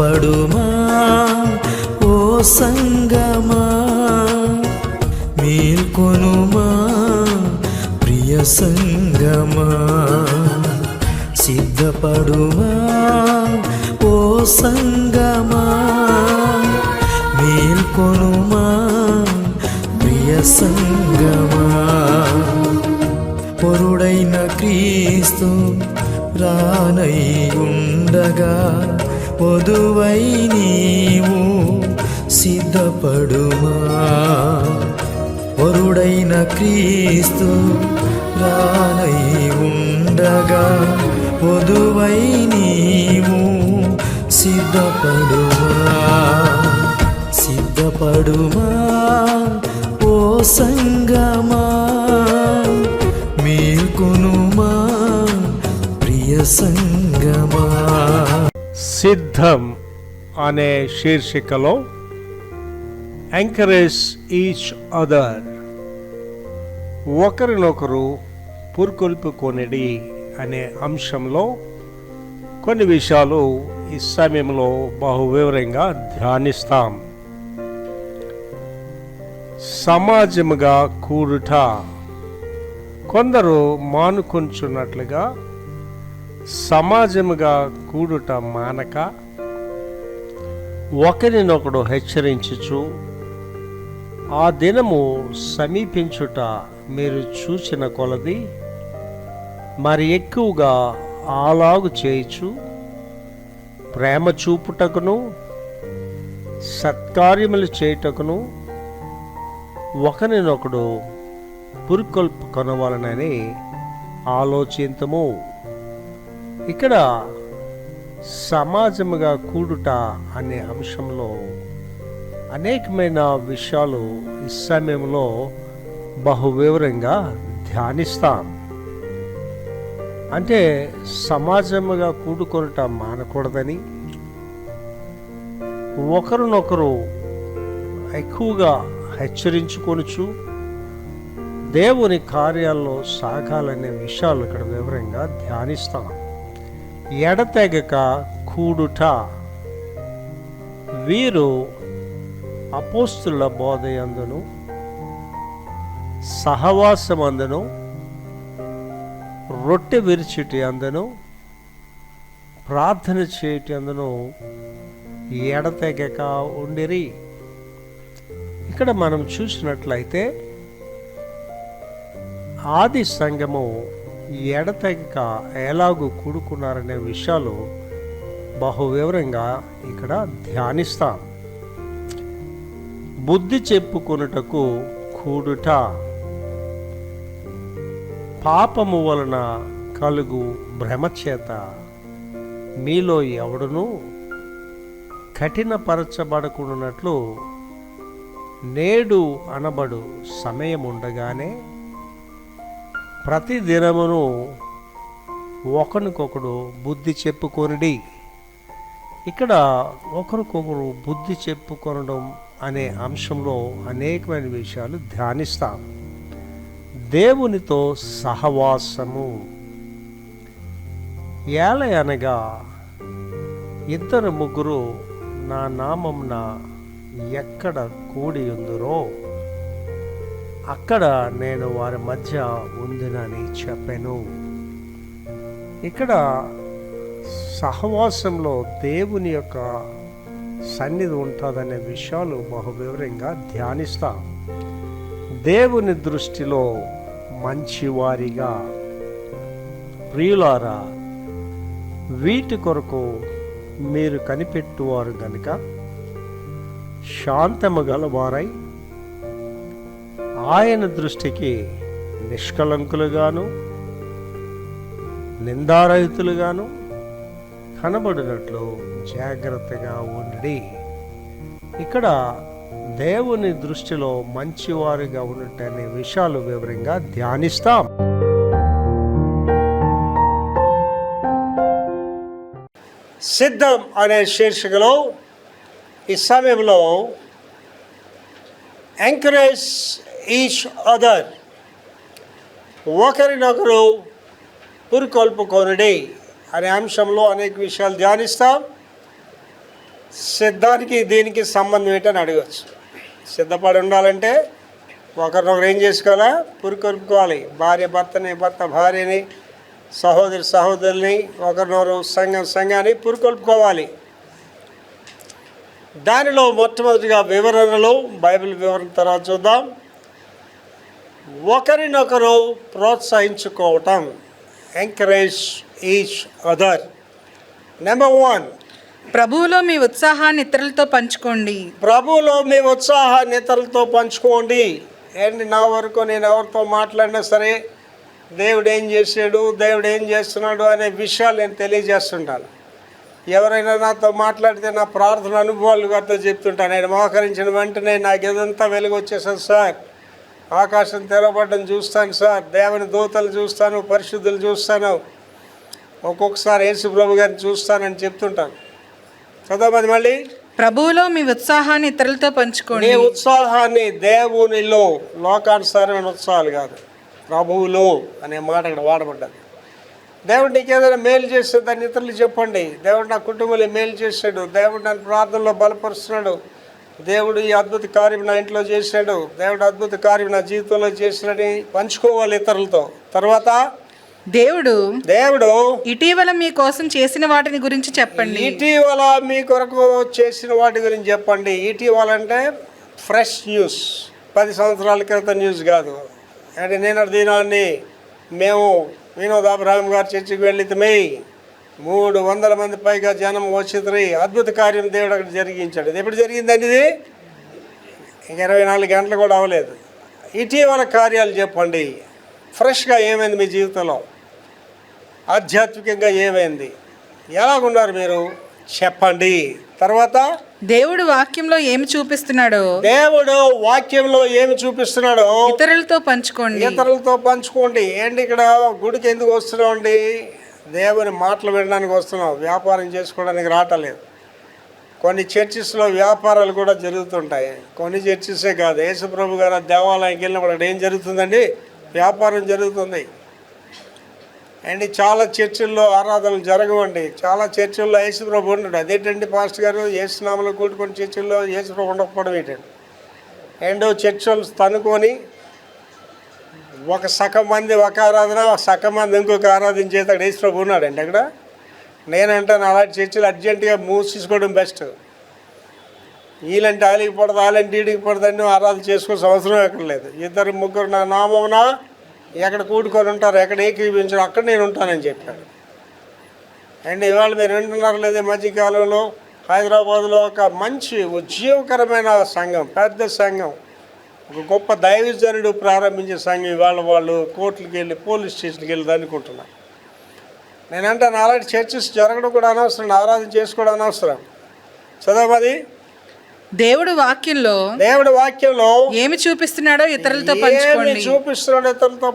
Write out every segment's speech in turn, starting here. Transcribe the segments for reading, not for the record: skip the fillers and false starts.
సిద్ధపడుమా ఓ సంగమా, మేల్కొనుమా ప్రియ సంగమా. సిద్ధపడుమా ఓ సంగమా, మేల్కొనుమా ప్రియ సంగమా. పొరుడైన క్రీస్తు రానై ఉండగా పొదువై నీవు సిద్ధపడుమా. పొరుడైన క్రీస్తు రానై ఉండగా పొదువై నీవు సిద్ధపడుమా. సిద్ధపడుమా ఓ సంగమా, మేల్కొనుమా ప్రియ సంగమా. సిద్ధం అనే శీర్షికలో ఎంకరేజ్ ఈచ్ అదర్, ఒకరినొకరు పురుకొల్పుకొనిడి అనే అంశంలో కొన్ని విషయాలు ఈ సమయంలో బహువివరంగా ధ్యానిస్తాం. సమాజముగా కూడుట, కొందరు మానుకొంచున్నట్లుగా సమాజముగా కూడుట మానక ఒకరినొకడు హెచ్చరించుచు, ఆ దినము సమీపించుట మీరు చూచిన కొలది మరి ఎక్కువగా అలాగు చేయుచు, ప్రేమ చూపుటకును సత్కార్యములు చేయుటకును ఒకరినొకడు పురుకొల్పుకొనవలనని ఆలోచింతము. ఇక్కడ సమాజముగా కూడుట అనే అంశంలో అనేకమైన విషయాలు ఈ సమయంలో బహువివరంగా ధ్యానిస్తాం. అంటే సమాజముగా కూడుకొనుట మానకూడదని, ఒకరినొకరు ఎక్కువగా హెచ్చరించుకొనుచు దేవుని కార్యాల్లో సాగాలనే విషయాలు ఇక్కడ వివరంగా ధ్యానిస్తాం. ఎడతెగక కూడుట, వీరు అపోస్తుల బోధయందును సహవాసమందును రొట్టె విరిచిటి అందును ప్రార్థన చేయటి అందును ఎడతెగక ఉండిరి. ఇక్కడ మనం చూసినట్లయితే ఆది సంఘము ఎడతెగక ఎలాగూ కూడుకున్నారనే విషయాలు బహువివరంగా ఇక్కడ ధ్యానిస్తాం. బుద్ధి చెప్పుకొనుటకు కూడుట, పాపము వలన కలుగు భ్రమచేత మీలో ఎవడును కఠినపరచబడకున్నట్లు నేడు అనబడు సమయం ఉండగానే ప్రతి దినమును ఒకరికొకడు బుద్ధి చెప్పుకొనిడి. ఇక్కడ ఒకరికొకరు బుద్ధి చెప్పుకొనడం అనే అంశంలో అనేకమైన విషయాలు ధ్యానిస్తాం. దేవునితో సహవాసము, ఏలయనగా ఇద్దరు ముగ్గురు నా నామమున ఎక్కడ కూడి ఉందురో అక్కడ నేను వారి మధ్య ఉందినని చెప్పాను. ఇక్కడ సహవాసంలో దేవుని యొక్క సన్నిధి ఉంటుందనే విషయాలు బహువివరంగా ధ్యానిస్తాం. దేవుని దృష్టిలో మంచివారిగా, ప్రియులారా, వీటి కొరకు మీరు కనిపెట్టువారు గనుక శాంతము గలవారై ఆయన దృష్టికి నిష్కలంకులుగాను నిందారహితులుగాను కనబడినట్లు జాగ్రత్తగా ఉండి. ఇక్కడ దేవుని దృష్టిలో మంచివారిగా ఉన్నట్టనే విషయాలు వివరంగా ధ్యానిస్తాం. సిద్ధం అనే శీర్షికలో ఈ సమయంలో ఎంకరేజ్ ఈచ్ అదర్, ఒకరినొకరు పురుకొల్పుకొనుడి అనే అంశంలో అనేక విషయాలు ధ్యానిస్తాం. సిద్ధానికి దీనికి సంబంధం ఏంటని అడగచ్చు. సిద్ధపడి ఉండాలంటే ఒకరినొకరు ఏం చేసుకోవాలా? పురికొల్పుకోవాలి. భార్య భర్తని, భర్త భార్యని, సహోదరి సహోదరుని, ఒకరినొకరు సంఘాన్ని పురికొల్పుకోవాలి. దానిలో మొట్టమొదటిగా వివరణలు, బైబిల్ వివరణ తర్వాత చూద్దాం. ఒకరినొకరు ప్రోత్సహించుకోవటం, ఎంకరేజ్ ఈచ్ అదర్. నెంబర్ 1, ప్రభువులో మీ ఉత్సాహాన్ని ఇతరులతో పంచుకోండి. ప్రభువులో మీ ఉత్సాహాన్ని ఇతరులతో పంచుకోండి. ఏంటి, నా వరకు నేను ఎవరితో మాట్లాడినా సరే దేవుడు ఏం చేశాడు, దేవుడు ఏం చేస్తున్నాడు అనే విషయాలు నేను తెలియజేస్తుంటాను. ఎవరైనా నాతో మాట్లాడితే నా ప్రార్థన అనుభవాలు గారితో చెప్తుంటాను. నేను మోకరించిన వెంటనే నాకు ఎదంతా వెలుగు వచ్చేసాను సార్, ఆకాశం తెరవబడ్డం చూస్తాను సార్, దేవుని దూతలు చూస్తాను, పరిశుద్ధులు చూస్తాను, ఒక్కొక్కసారి యేసు ప్రభు గారిని చూస్తానని చెప్తుంటాను. చదవమది మళ్ళీ. ప్రభువులో మీ ఉత్సాహాన్ని ఇతరులతో పంచుకోండి. నీ ఉత్సాహాన్ని దేవునిలో, లోకానుసారమైన ఉత్సాహాలు కాదు, ప్రభువులో అనే మాట ఇక్కడ వాడబడ్డది. దేవుడు నీకు ఏదైనా మేలు చేస్తే దాన్ని ఇతరులు చెప్పండి. దేవుడు నా కుటుంబంలో మేలు చేశాడు, దేవుడు నన్ను ప్రార్థనలో బలపరుస్తున్నాడు, దేవుడు ఈ అద్భుత కార్యం నా ఇంట్లో చేశాడు, దేవుడు అద్భుత కార్యం నా జీవితంలో చేసినని పంచుకోవాలి ఇతరులతో. తర్వాత దేవుడు ఇటీవల మీ కోసం చేసిన వాటిని గురించి చెప్పండి. ఇటీవల మీ కొరకు చేసిన వాటి గురించి చెప్పండి. ఇటీవల అంటే ఫ్రెష్ న్యూస్, 10 సంవత్సరాల క్రితం న్యూస్ కాదు. అంటే నేను దినాన్ని మేము వినోద్ అబ్రహాం గారు చర్చికి వెళ్ళితమే 300 మంది పైగా జనం వచ్చింది. అద్భుత కార్యం దేవుడు అక్కడ జరిగించాడు. ఇది ఎప్పుడు జరిగిందండి? ఇది 24 గంటలు కూడా అవ్వలేదు. ఇటీవల కార్యాలు చెప్పండి. ఫ్రెష్గా ఏమైంది మీ జీవితంలో, ఆధ్యాత్మికంగా ఏమైంది, ఎలాగున్నారు మీరు చెప్పండి. తర్వాత దేవుడు వాక్యంలో ఏమి చూపిస్తున్నాడో ఇతరులతో పంచుకోండి. ఏంటి ఇక్కడ గుడికి ఎందుకు వస్తున్నాం అండి? దేవుని మాటలు వినడానికి వస్తున్నాం, వ్యాపారం చేసుకోవడానికి రావట్లేదు. కొన్ని చర్చిస్లో వ్యాపారాలు కూడా జరుగుతుంటాయి. కొన్ని చర్చిసే కాదు, యేసుప్రభు గారు దేవాలయానికి వెళ్ళినప్పుడు అక్కడ ఏం జరుగుతుందండి? వ్యాపారం జరుగుతుంది. అండ్ చాలా చర్చిల్లో ఆరాధనలు జరగవండి. చాలా చర్చిల్లో యేసుప్రభు ఉండడు. అదేంటండి పాస్టర్ గారు, యేసునామలో కూడుకొని చర్చిల్లో యేసుప్రభు ఉండకపోవడం ఏంటండి? అండ్ చర్చలు తనుకొని ఒక సగం మంది ఒక ఆరాధన, సగం మంది ఇంకొక ఆరాధన చేస్తే అక్కడ యేసుప్రభు ఉన్నాడండి అక్కడ. నేనంటాను అలాంటి చర్చలు అర్జెంటుగా మూసేసుకోవడం బెస్ట్. వీళ్ళంటే ఆలికి పడదు, వాళ్ళంటే ఈడికి పడదని ఆరాధన చేసుకోవాల్సిన అవసరం ఎక్కడ లేదు. 2-3 నా నామమున ఎక్కడ కూడుకొని ఉంటారు, ఎక్కడ ఏకీభించారు, అక్కడ నేను ఉంటానని చెప్పాడు. అండ్ ఇవాళ మీరు వింటున్నారు లేదా, మధ్యకాలంలో హైదరాబాద్లో ఒక మంచి ఉద్యోగకరమైన సంఘం, పెద్ద సంఘం, ఒక గొప్ప దైవజనుడు ప్రారంభించే సంఘం ఇవాళ వాళ్ళు కోర్టులకు వెళ్ళి, పోలీస్ స్టేషన్కి వెళ్ళి అనుకుంటున్నారు. నేనంటాను అలాంటి చర్చెస్ జరగడం కూడా అనవసరం, ఆరాధన చేసుకోవడం అనవసరం. చదవమది. దేవుడు వాక్యంలో ఏమి చూపిస్తున్నాడో ఇతరులతో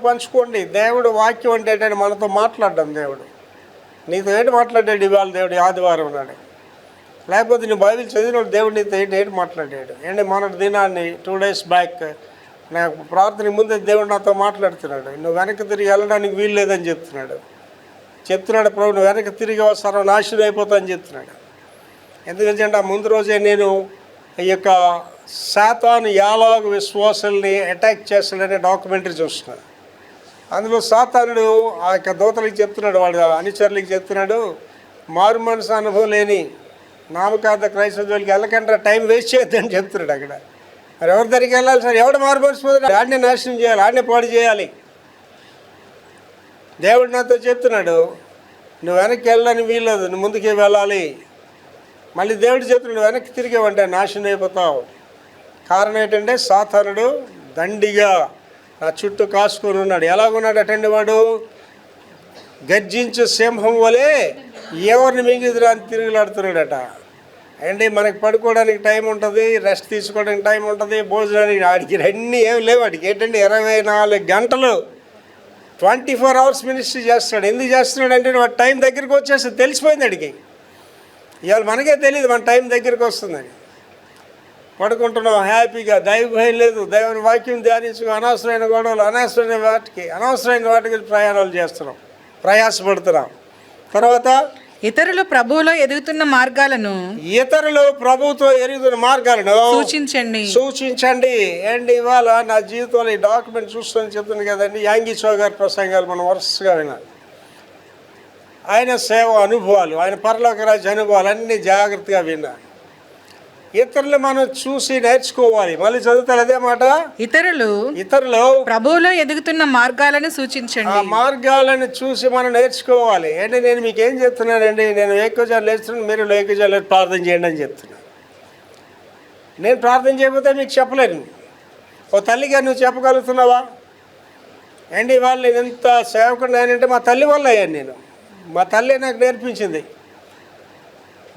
పంచుకోండి. దేవుడు వాక్యం అంటే మనతో మాట్లాడడం. దేవుడు నీతో ఏంటి మాట్లాడాడు ఇవాళ? దేవుడు ఆదివారం నాడు, లేకపోతే నువ్వు బైబిల్ చదివినప్పుడు దేవుడు నీతో ఏంటి మాట్లాడాడు? ఏంటి మొన్నటి దినాన్ని 2 days బ్యాక్ నాకు ప్రార్థన ముందే దేవుడు నాతో మాట్లాడుతున్నాడు. నువ్వు వెనక్కి తిరిగి వెళ్ళడానికి వీలు లేదని చెప్తున్నాడు. ప్రభు నువ్వు వెనక్కి తిరిగి సర్వనాశనం అయిపోతా అని చెప్తున్నాడు. ఎందుకంటే ఆ ముందు రోజే నేను ఈ యొక్క సాతాను యాలాగు విశ్వాసుల్ని అటాక్ చేస్తాడనే డాక్యుమెంటరీ చూస్తున్నాడు. అందులో సాతానుడు ఆ యొక్క దూతలకు చెప్తున్నాడు, వాడు అనుచరులకి చెప్తున్నాడు, మారు మనసు అనుభవం లేని నామకార్థ క్రైస్తవులకి వెళ్ళకుండా టైం వేస్ట్ చేయొద్దని చెప్తున్నాడు. అక్కడ మరి ఎవరి దగ్గరికి వెళ్ళాలి సార్? ఎవడు మారు మనసు పోతే ఆడనే నాశనం చేయాలి, ఆడనే పాడు చేయాలి. దేవుడు నాతో చెప్తున్నాడు, నువ్వు వెనక్కి వెళ్ళని వీల్లేదు, నువ్వు ముందుకే వెళ్ళాలి. మళ్ళీ దేవుడు చెప్తున్నాడు, వెనక్కి తిరిగేవంటే నాశనం అయిపోతావు. కారణం ఏంటంటే సాతానుడు దండిగా నా చుట్టూ కాసుకొని ఉన్నాడు. ఎలాగున్నాడు అటండి వాడు? గర్జించు సింహం వలె ఎవరిని మింగిదిరా అని తిరుగులాడుతున్నాడట. అండి మనకి పడుకోవడానికి టైం ఉంటుంది, రెస్ట్ తీసుకోవడానికి టైం ఉంటుంది, భోజనానికి, వాడికి అన్నీ ఏమి లేవు. వాడికి ఏంటంటే 24 గంటలు 24 hours మినిస్ట్రీ చేస్తున్నాడు. ఎందుకు చేస్తున్నాడు అంటే వాడి టైం దగ్గరికి వచ్చేసి తెలిసిపోయింది వాడికి. ఇవాళ మనకే తెలియదు మన టైం దగ్గరికి వస్తుందని. పడుకుంటున్నాం హ్యాపీగా, దైవ భయం లేదు, దైవ వాక్యం ధ్యానించు, అనవసరమైన గొడవలు, అనవసరమైన వాటికి ప్రయాణాలు చేస్తున్నాం, ప్రయాసపడుతున్నాం. తర్వాత ఇతరులు ప్రభువులో ఎదుగుతున్న మార్గాలను ఇతరులు ప్రభుతో ఎరుగుతున్న మార్గాలను సూచించండి. అండ్ ఇవాళ నా జీవితంలో ఈ డాక్యుమెంట్ చూస్తాను చెప్తుంది కదండి, యాంగి చౌ గారి ప్రసంగాలు మనం వరుసగా వినాలి. ఆయన సేవ అనుభవాలు, ఆయన పరలోక రాజ్య అనుభవాలు అన్నీ జాగ్రత్తగా విన్నాను. ఇతరులు మనం చూసి నేర్చుకోవాలి. మళ్ళీ చదువుతారు అదే మాట, ఇతరులు ప్రభువులో ఎదుగుతున్న మార్గాలను సూచించండి. ఆ మార్గాలను చూసి మనం నేర్చుకోవాలి. అంటే నేను మీకు ఏం చెప్తున్నానండి, నేను ఏకజాలు లేస్తున్నాను, మీరు ఏకజాలు ప్రార్థన చేయండి అని చెప్తున్నాను. నేను ప్రార్థన చేయకపోతే మీకు చెప్పలేను. ఓ తల్లిగా నువ్వు చెప్పగలుగుతున్నావా? అండి వాళ్ళు ఎంత సేవకుడు అంటే మా తల్లి వల్ల అయ్యాను నేను. మా తల్లి నాకు నేర్పించింది.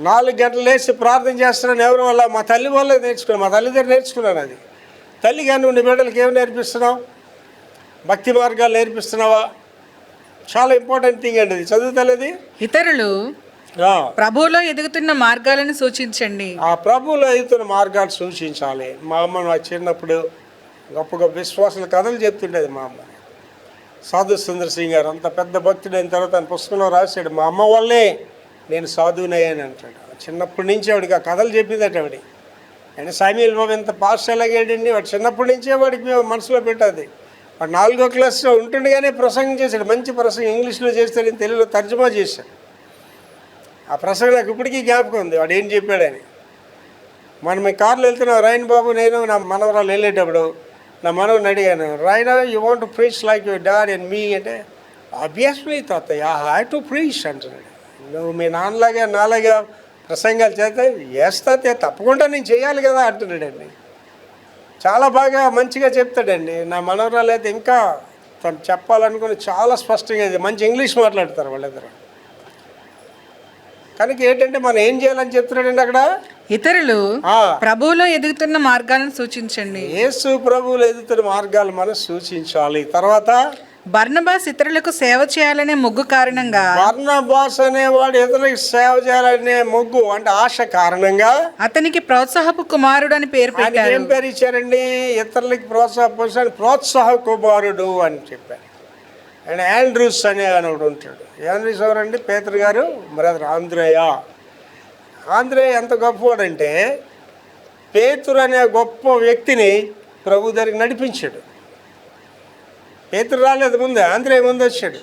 4 గంటలు లేచి ప్రార్థన చేస్తున్నాను ఎవరి వల్ల? మా తల్లి వల్ల నేర్చుకున్నాను, మా తల్లి దగ్గర నేర్చుకున్నాను. అది తల్లిగా నువ్వు నీ బిడ్డలకి ఏమి నేర్పిస్తున్నావు? భక్తి మార్గాలు నేర్పిస్తున్నావా? చాలా ఇంపార్టెంట్ థింగ్ అండి అది. చదువుతలేదు. ఇతరులు ప్రభువులో ఎదుగుతున్న మార్గాలను సూచించండి. ఆ ప్రభువులో ఎదుగుతున్న మార్గాలు సూచించాలి. మా అమ్మ నా చిన్నప్పుడు గొప్ప గొప్ప విశ్వాసాల కథలు చెప్తుండేది. మా అమ్మ సాధు సుందర్ సింగ్ గారు అంత పెద్ద భక్తుడైన తర్వాత ఆయన పుస్తకంలో రాశాడు, మా అమ్మ వల్లే నేను సాధువునయ్యాను అంటాడు. చిన్నప్పటి నుంచి ఆవిడికి ఆ కథలు చెప్పిందట ఆవిడ. అంటే సామ్యూయల్ బాబు ఎంత పాస్ట్ ఎలాగేడండి, వాడు చిన్నప్పటి నుంచే వాడికి మనసులో పెట్టాది. వాడు 4వ క్లాస్లో ఉంటుండగానే ప్రసంగం చేశాడు. మంచి ప్రసంగం ఇంగ్లీష్లో చేస్తాడని తెలుగులో తర్జుమా చేశాడు. ఆ ప్రసంగం నాకు ఇప్పటికీ జ్ఞాపకం ఉంది, వాడు ఏం చెప్పాడని. మనం మీ కార్లో వెళ్తున్నాం, రాయన్ బాబు నేను నా మనవరాలు వెళ్ళేటప్పుడు నా మనవని అడిగాను, రాయనా you want to preach like your dad and me అంటే, ఆబ్వియస్లీ తాతయ్య ఐ హ్యావ్ టు ప్రీచ్ అంటున్నాడు. నువ్వు మీ నాన్నలాగా నాలాగా ప్రసంగాలు చేస్తే వేస్తాతే తప్పకుండా నేను చేయాలి కదా అంటున్నాడండి. చాలా బాగా మంచిగా చెప్తాడండి. నా మనవరాలు అయితే ఇంకా తను చెప్పాలనుకుని చాలా స్పష్టంగా మంచి ఇంగ్లీష్ మాట్లాడతారు వాళ్ళిద్దరు. కనుక ఏంటంటే మనం ఏం చేయాలని చెప్తున్నాడండి అక్కడ, ఇతరులు ప్రభువులో ఎదుగుతున్న మార్గాలను సూచించండి. యేసు ప్రభువులో ఎదుగుతున్న మార్గాలు మనం సూచించాలి. తర్వాత బర్నబాస్ ఇతరులకు సేవ చేయాలనే మొగ్గు కారణంగా, బర్నబాస్ అనేవాడు ఇతరులకు సేవ చేయాలనే మొగ్గు అంటే ఆశ కారణంగా అతనికి ప్రోత్సాహపు కుమారుడు అని పేరు పెట్టారు. ఏం పేరు ఇచ్చారండి? ఇతరులకి ప్రోత్సాహ కుమారుడు అని చెప్పారు. అండ్ ఆండ్రూస్ అనే ఒకడు ఉంటాడు. ఆండ్రూస్ ఎవరండి? పేతురు గారు బ్రదర్ ఆంద్రేయ. ఆంద్రేయ ఎంత గొప్పవాడంటే పేతురు అనే గొప్ప వ్యక్తిని ప్రభు దగ్గరికి నడిపించాడు. పేతురు రాలేదు ముందే, ఆంద్రేయ ముందు వచ్చాడు.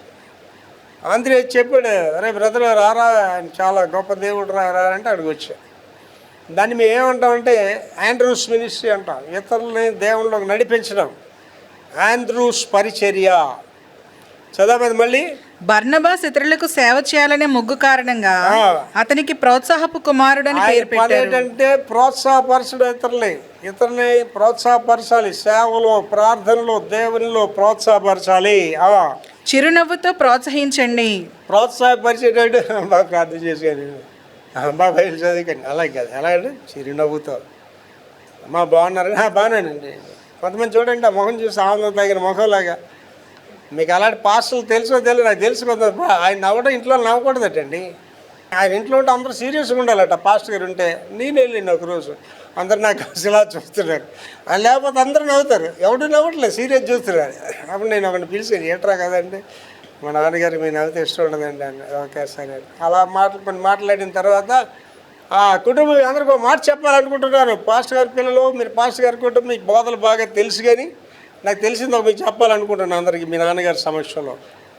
ఆంద్రేయ చెప్పాడు, అరే బ్రదర్ రారా, ఆయన చాలా గొప్ప దేవుడు రారా అంటే అక్కడికి వచ్చాడు. దాన్ని మేము ఏమంటామంటే ఆండ్రూస్ మినిస్ట్రీ అంటాం. ఇతరులని దేవుళ్ళకి నడిపించడం ఆండ్రూస్ పరిచర్య. చదవదు మళ్ళీ. బర్నబాస్ ఇతరులకు సేవ చేయాలనే మొగ్గు కారణంగా అతనికి ప్రోత్సాహపు కుమారుడు అని పేరు పెట్టారు. ఏంటంటే ప్రోత్సాహపరచడం, ఇతరులని ప్రోత్సాహపరచాలి. సేవలో, ప్రార్థనలో, దేవునిలో ప్రోత్సాహపరచాలి. చిరునవ్వుతో ప్రోత్సహించండి. ప్రోత్సాహపరిచేటట్టు బాగా ప్రార్థన చేసేది, బాగా బయలు చదువుకండి. అలాగే కాదు, ఎలాగంటే చిరునవ్వుతో అమ్మా బాగున్నారని. బాగానండి. కొంతమంది చూడండి ఆ ముఖం చూసి ఆనందం తగిన ముఖంలాగా. మీకు అలాంటి పాస్టర్లు తెలుసో తెలియదు, నాకు తెలుసు కొంత. ఆయన నవ్వడం ఇంట్లో నవ్వకూడదటండి. ఆయన ఇంట్లో ఉంటే అందరూ సీరియస్గా ఉండాలట. పాస్టర్ గారు ఉంటే నేను వెళ్ళింది ఒకరోజు, అందరు నాకు ఇలా చూస్తున్నారు. లేకపోతే అందరూ నవ్వుతారు, ఎవడు నవ్వట్లేదు, సీరియస్ చూస్తున్నారు. అప్పుడు నేను ఒకటి పిలిచాను, ఏట్రా కదండి, మా నాన్నగారు మీ నవ్వుతే ఇష్టం ఉండదండి అని. ఓకే సరే. అలా కొన్ని మాట్లాడిన తర్వాత ఆ కుటుంబం అందరికీ ఒక మాట చెప్పాలనుకుంటున్నాను. పాస్టర్ గారి పిల్లలు, మీరు పాస్టర్ గారి కుటుంబం, మీకు బోధలు బాగా తెలుసు, కానీ నాకు తెలిసింది మీకు చెప్పాలనుకుంటున్నాను అందరికీ మీ నాన్నగారి సమక్షంలో.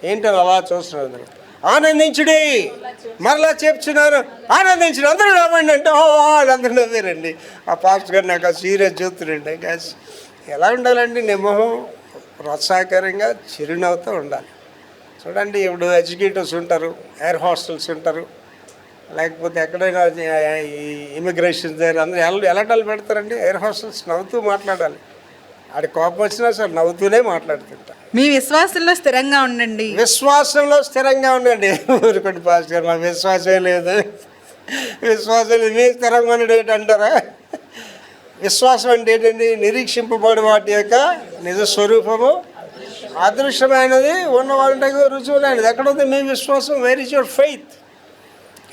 ఏంటని అలా చూస్తున్నారు అందరూ. ఆనందించుడి, మరలా చెప్తున్నారు ఆనందించుడు, అందరూ నవ్వండి అంటే వాళ్ళందరూ నవ్వారండి. ఆ పాస్టర్ గారు నాకు సీరియస్ చూస్తున్నాండి. గ్యాస్ ఎలా ఉండాలండి? నిమ్మహం ప్రోత్సాహకరంగా చిరునవ్వుతో ఉండాలి. చూడండి, ఇప్పుడు ఎడ్యుకేటర్స్ ఉంటారు, ఎయిర్ హాస్టల్స్ ఉంటారు, లేకపోతే ఎక్కడైనా ఇమిగ్రేషన్ దగ్గర అందరూ ఎలాటాలు పెడతారండి. ఎయిర్ హాస్టల్స్ నవ్వుతూ మాట్లాడాలి. ఆడి కోపం వచ్చినా సరే నవ్వుతూనే మాట్లాడుతుంటా. మీ విశ్వాసంలో స్థిరంగా ఉండండి. విశ్వాసంలో స్థిరంగా ఉండండి. ఊరుకోండి పాస్ గారు, మాకు విశ్వాసం లేదు. విశ్వాసం లేదు, మీ స్థిరంగా ఉండడం ఏంటంటారా? విశ్వాసం అంటే ఏంటండి? నిరీక్షింపబడి వాటి యొక్క నిజ స్వరూపము అదృశ్యమైనది ఉన్నవాళ్ళకి రుజువులైనది. ఎక్కడుంది మీ విశ్వాసం? Where is your faith?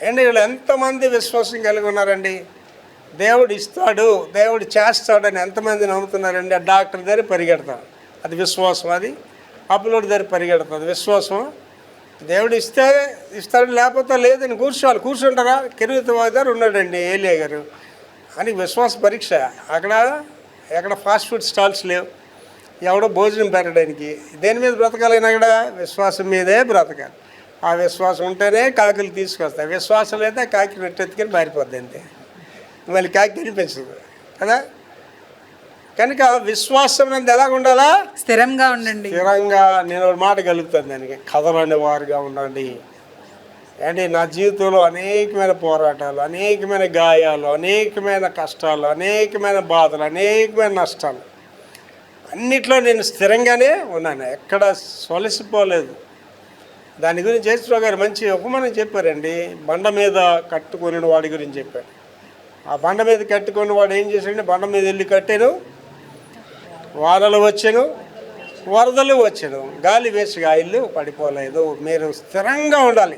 అండి వీళ్ళు ఎంతమంది విశ్వాసం కలిగి ఉన్నారండి? దేవుడు ఇస్తాడు, దేవుడు చేస్తాడని ఎంతమంది నమ్ముతున్నారండి? ఆ డాక్టర్ దగ్గర పరిగెడతాం, అది విశ్వాసం. అది అప్లోడ్ దగ్గర పరిగెడతాం, అది విశ్వాసం. దేవుడు ఇస్తే ఇస్తాడు, లేకపోతే లేదని కూర్చుంటారా? కెరీతు గారు ఉన్నాడండి, ఏలియా గారు అని విశ్వాస పరీక్ష. ఎక్కడ ఫాస్ట్ ఫుడ్ స్టాల్స్ లేవు, ఎవడో భోజనం పెట్టడానికి. దేని మీద బ్రతకాలైనా కూడా విశ్వాసం మీదే బ్రతకాలి. ఆ విశ్వాసం ఉంటేనే కాకులు తీసుకొస్తాయి. విశ్వాసం లేదా కాకి నెట్టెత్తుకొని మారిపోద్ది అంతే, మళ్ళీ కాకి కనిపించదు కదా. కనుక విశ్వాసం అనేది ఎలాగ ఉండాలా? స్థిరంగా ఉండండి. స్థిరంగా. నేను ఒక మాట కలుగుతాను దానికి, కదలని వారుగా ఉండండి. అంటే నా జీవితంలో అనేకమైన పోరాటాలు, అనేకమైన గాయాలు, అనేకమైన కష్టాలు, అనేకమైన బాధలు, అనేకమైన నష్టాలు, అన్నిట్లో నేను స్థిరంగానే ఉన్నాను, ఎక్కడ సొలసిపోలేదు. దాని గురించి యేసుప్రభు గారు మంచి ఉపమానం చెప్పారండి. బండ మీద కట్టుకుని వాడి గురించి చెప్పారు. ఆ బండ మీద కట్టుకుని వాడు ఏం చేశాడంటే, బండ మీద వెళ్ళి కట్టాను, వానలు వచ్చాను, వరదలు వచ్చాను, గాలి వేసిగా ఇల్లు పడిపోలేదు. మీరు స్థిరంగా ఉండాలి.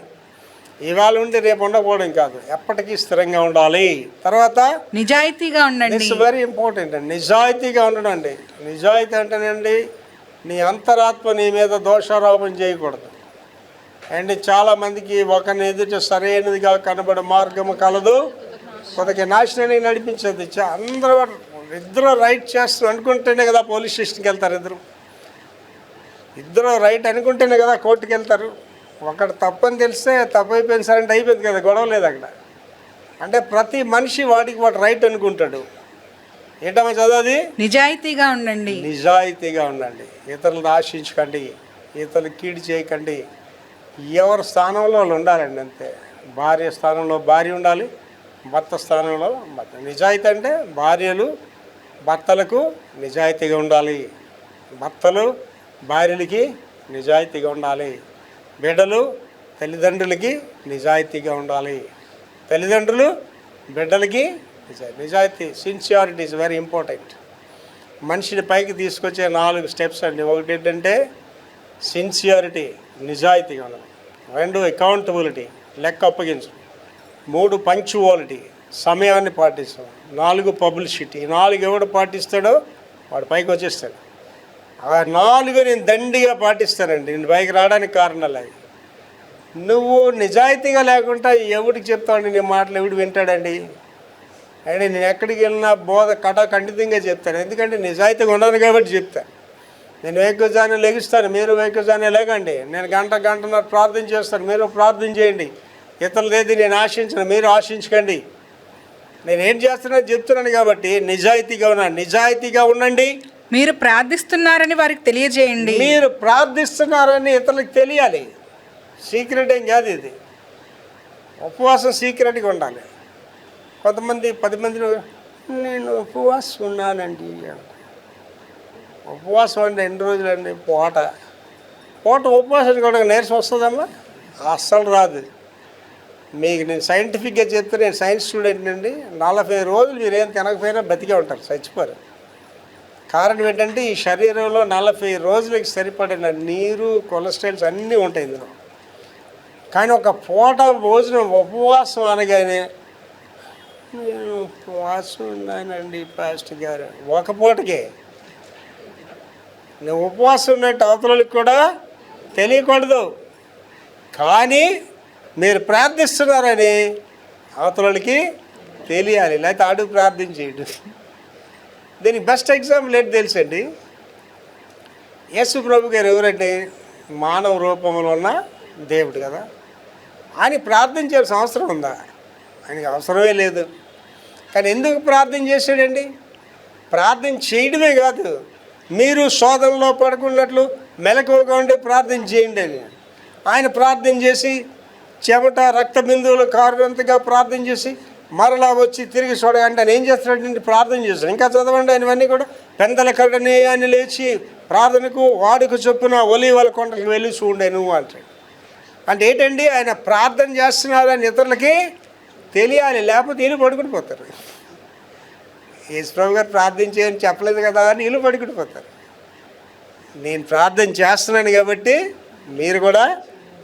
ఇవాళ ఉండి రేపు ఉండకపోవడం కాదు, ఎప్పటికీ స్థిరంగా ఉండాలి. తర్వాత నిజాయితీగా ఉండండి. ఇట్స్ వెరీ ఇంపార్టెంట్ అండి, నిజాయితీగా ఉండడం అండి. నిజాయితీ అంటేనండి, నీ అంతరాత్మ నీ మీద దోషారోపణ చేయకూడదు అండి. చాలామందికి ఒకరిని ఎదుట సరైనదిగా కనబడే మార్గము కలదు, కొందరికి నాశనానికి నడిపించదు. ఇద్దరు రైట్ చేస్తూ అనుకుంటేనే కదా పోలీస్ స్టేషన్కి వెళ్తారు. ఇద్దరు రైట్ అనుకుంటేనే కదా కోర్టుకి వెళ్తారు. ఒకటి తప్పని తెలిస్తే తప్పు అయిపోయింది సరే అంటే అయిపోయింది కదా, గొడవ లేదు అక్కడ. అంటే ప్రతి మనిషి వాడికి వాడు రైట్ అనుకుంటాడు. ఏంటమ్మా చదవది? నిజాయితీగా ఉండండి. నిజాయితీగా ఉండండి. ఇతరులను ఆశించకండి, ఇతరులు కీడు చేయకండి. ఎవరి స్థానంలో వాళ్ళు ఉండాలండి అంతే. భార్య స్థానంలో భార్య ఉండాలి, భర్త స్థానంలో భర్త. నిజాయితీ అంటే భార్యలు భర్తలకు నిజాయితీగా ఉండాలి, భర్తలు భార్యలకి నిజాయితీగా ఉండాలి, బిడ్డలు తల్లిదండ్రులకి నిజాయితీగా ఉండాలి, తల్లిదండ్రులు బిడ్డలకి నిజాయితీ. Sincerity is very important. మనిషిని పైకి తీసుకొచ్చే 4 స్టెప్స్ అండి. ఒకటి ఏంటంటే సిన్సియారిటీ, నిజాయితీగా ఉండడం. 2 అకౌంటబిలిటీ, లెక్క అప్పగించడం. 3 పంక్చువాలిటీ, సమయాన్ని పాటిస్తాం. 4 పబ్లిసిటీ. 4 ఎవడు పాటిస్తాడో వాడు పైకి వచ్చేస్తాడు. ఆ 4 నేను దండిగా పాటిస్తానండి. నేను పైకి రావడానికి కారణాలు అవి. నువ్వు నిజాయితీగా లేకుండా ఎవడికి చెప్తాడు నీ మాటలు, ఎవడు వింటాడండి? అంటే నేను ఎక్కడికి వెళ్ళినా బోధ ఖండితంగా చెప్తాను, ఎందుకంటే నిజాయితీగా ఉండను కాబట్టి చెప్తాను. నేను వేకువజామున లెగుస్తాను, మీరు వేకువజామున లేకండి. నేను గంటన్నర ప్రార్థన చేస్తాను, మీరు ప్రార్థన చేయండి. ఇతరులేది నేను ఆశించను, మీరు ఆశించకండి. నేను ఏం చేస్తున్నా చెప్తున్నాను కాబట్టి నిజాయితీగా ఉన్నాను. నిజాయితీగా ఉండండి. మీరు ప్రార్థిస్తున్నారని వారికి తెలియజేయండి. మీరు ప్రార్థిస్తున్నారని ఇతరులకు తెలియాలి. సీక్రెట్ ఏం కాదు ఇది. ఉపవాసం సీక్రెట్గా ఉండాలి. కొంతమంది 10 మందిలో నేను ఉపవాసం ఉన్నానండి. ఉపవాసం అంటే ఎన్ని రోజులండి? పూట ఉపవాసం కూడా నీరసం వస్తుందమ్మా? అస్సలు రాదు. మీకు నేను సైంటిఫిక్గా చెప్తే, నేను సైన్స్ స్టూడెంట్ అండి. 40 రోజులు మీరు ఏం తినకపోయినా బతికే ఉంటారు, చచ్చిపోరు. కారణం ఏంటంటే ఈ శరీరంలో 40 రోజులకి సరిపడిన నీరు, కొలెస్ట్రాల్స్ అన్నీ ఉంటాయి ఇందులో. కానీ ఒక పూట భోజనం ఉపవాసం అనగానే నేను ఉపవాసం ఉన్నానండి పాస్టర్ గారు, ఒక పూటకే. నేను ఉపవాసం ఉన్నట్టు అవతలకి కూడా తెలియకూడదు. కానీ మీరు ప్రార్థిస్తున్నారని అవతలకి తెలియాలి, లేకపోతే అడుగు ప్రార్థన చేయడు. దీనికి బెస్ట్ ఎగ్జాంపుల్ ఏంటి తెలుసండి? యేసు ప్రభు గారు ఎవరంటే మానవ రూపంలో ఉన్న దేవుడు కదా. ఆయన ప్రార్థన చేయాల్సిన అవసరం ఉందా? ఆయనకి అవసరమే లేదు. కానీ ఎందుకు ప్రార్థన చేశాడండి? ప్రార్థన చేయడమే కాదు, మీరు శోధనలో పడుకున్నట్లు మెలకువగా ఉండి ప్రార్థన చేయండి అని. ఆయన ప్రార్థన చేసి చెమట రక్త బిందువులు కారునంతగా ప్రార్థన చేసి మరలా వచ్చి తిరిగి చూడగంటే ఆయన ఏం చేస్తున్నాడంటే ప్రార్థన చేస్తాడు. ఇంకా చదవండి ఆయనవన్నీ కూడా. పెందల కడని ఆయన లేచి ప్రార్థనకు వాడుకు చొప్పున ఒలీవల కొండలకు వెళ్ళి చూడే నువ్వు అంటాడు. అంటే ఏంటండి, ఆయన ప్రార్థన చేస్తున్నారని ఇతరులకి తెలియాలి, లేకపోతే వీళ్ళు పడుకుని పోతారు. యేసుప్రభు గారు ప్రార్థన చేయని చెప్పలేదు కదా అని వీళ్ళు పడుకుని పోతారు. నేను ప్రార్థన చేస్తున్నాను కాబట్టి మీరు కూడా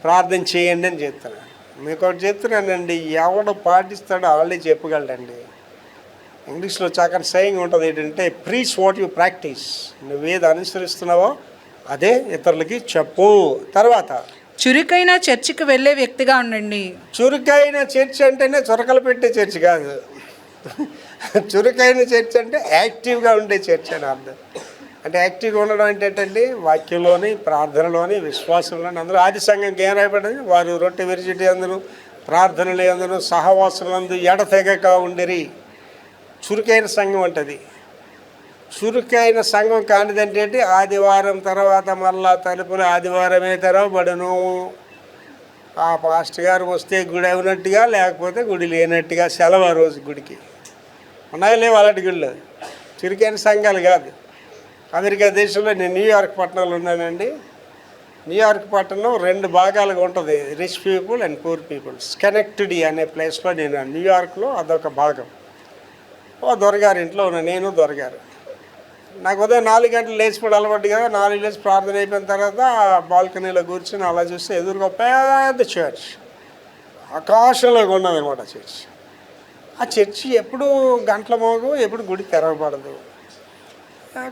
ప్రార్థన చేయండి అని చెప్తున్నాను. మీకు ఒకటి చెప్తున్నానండి, ఎవడు పాటిస్తాడో వాళ్ళే చెప్పగలడండి. ఇంగ్లీష్లో చక్కని సేయింగ్ ఉంటుంది ఏంటంటే, ప్రీచ్ వాట్ యు ప్రాక్టీస్. నువ్వేది అనుసరిస్తున్నావో అదే ఇతరులకి చెప్పు. తర్వాత చురుకైన చర్చికి వెళ్ళే వ్యక్తిగా ఉండండి. చురుకైన చర్చ్ అంటేనే చురకలు పెట్టే చర్చ్ కాదు. చురుకైన చర్చ్ అంటే యాక్టివ్గా ఉండే చర్చ్ అని అర్థం. అంటే యాక్టివ్గా ఉండడం అంటే ఏంటండి, వాక్యంలోని, ప్రార్థనలోని, విశ్వాసంలోని. అందరూ ఆది సంఘంకి ఏం రాయబడింది, వారు రొట్టె విరిచిటి అందును, ప్రార్థనలు అందును, సహవాసములందు ఎడతెగక ఉండిరి. చురుకైన సంఘం అంటది. చురుకైన సంఘం కానిదంటే ఏంటి, ఆదివారం తర్వాత మళ్ళా తలుపులు ఆదివారమే తెరవబడును. ఆ పాస్టర్ గారు వస్తే గుడి అయినట్టుగా, లేకపోతే గుడి లేనట్టుగా. సెలవు ఆ రోజు గుడికి. ఉన్నాయో లేవు అలాంటి గుళ్ళు. చురుకైన సంఘాలు కాదు. అమెరికా దేశంలో నేను న్యూయార్క్ పట్టణంలో ఉన్నానండి. న్యూయార్క్ పట్టణం 2 భాగాలుగా ఉంటుంది, rich people and poor people. Schenectady అనే ప్లేస్లో నేను న్యూయార్క్లో అదొక భాగం. ఓ దొరగారు ఇంట్లో ఉన్నా, నేను దొరగారు. నాకు ఉదయం 4 గంటలు లేచిపోయి అలవాటు కదా. 4 లేచి ప్రార్థన అయిపోయిన తర్వాత బాల్కనీలో కూర్చొని అలా చూస్తే ఎదురుగా పెద్ద చర్చ్, ఆకాశంలో ఉన్నది అనమాట చర్చ్. ఆ చర్చి ఎప్పుడు గంటల మోగు, ఎప్పుడు గుడి తెరవబడదు.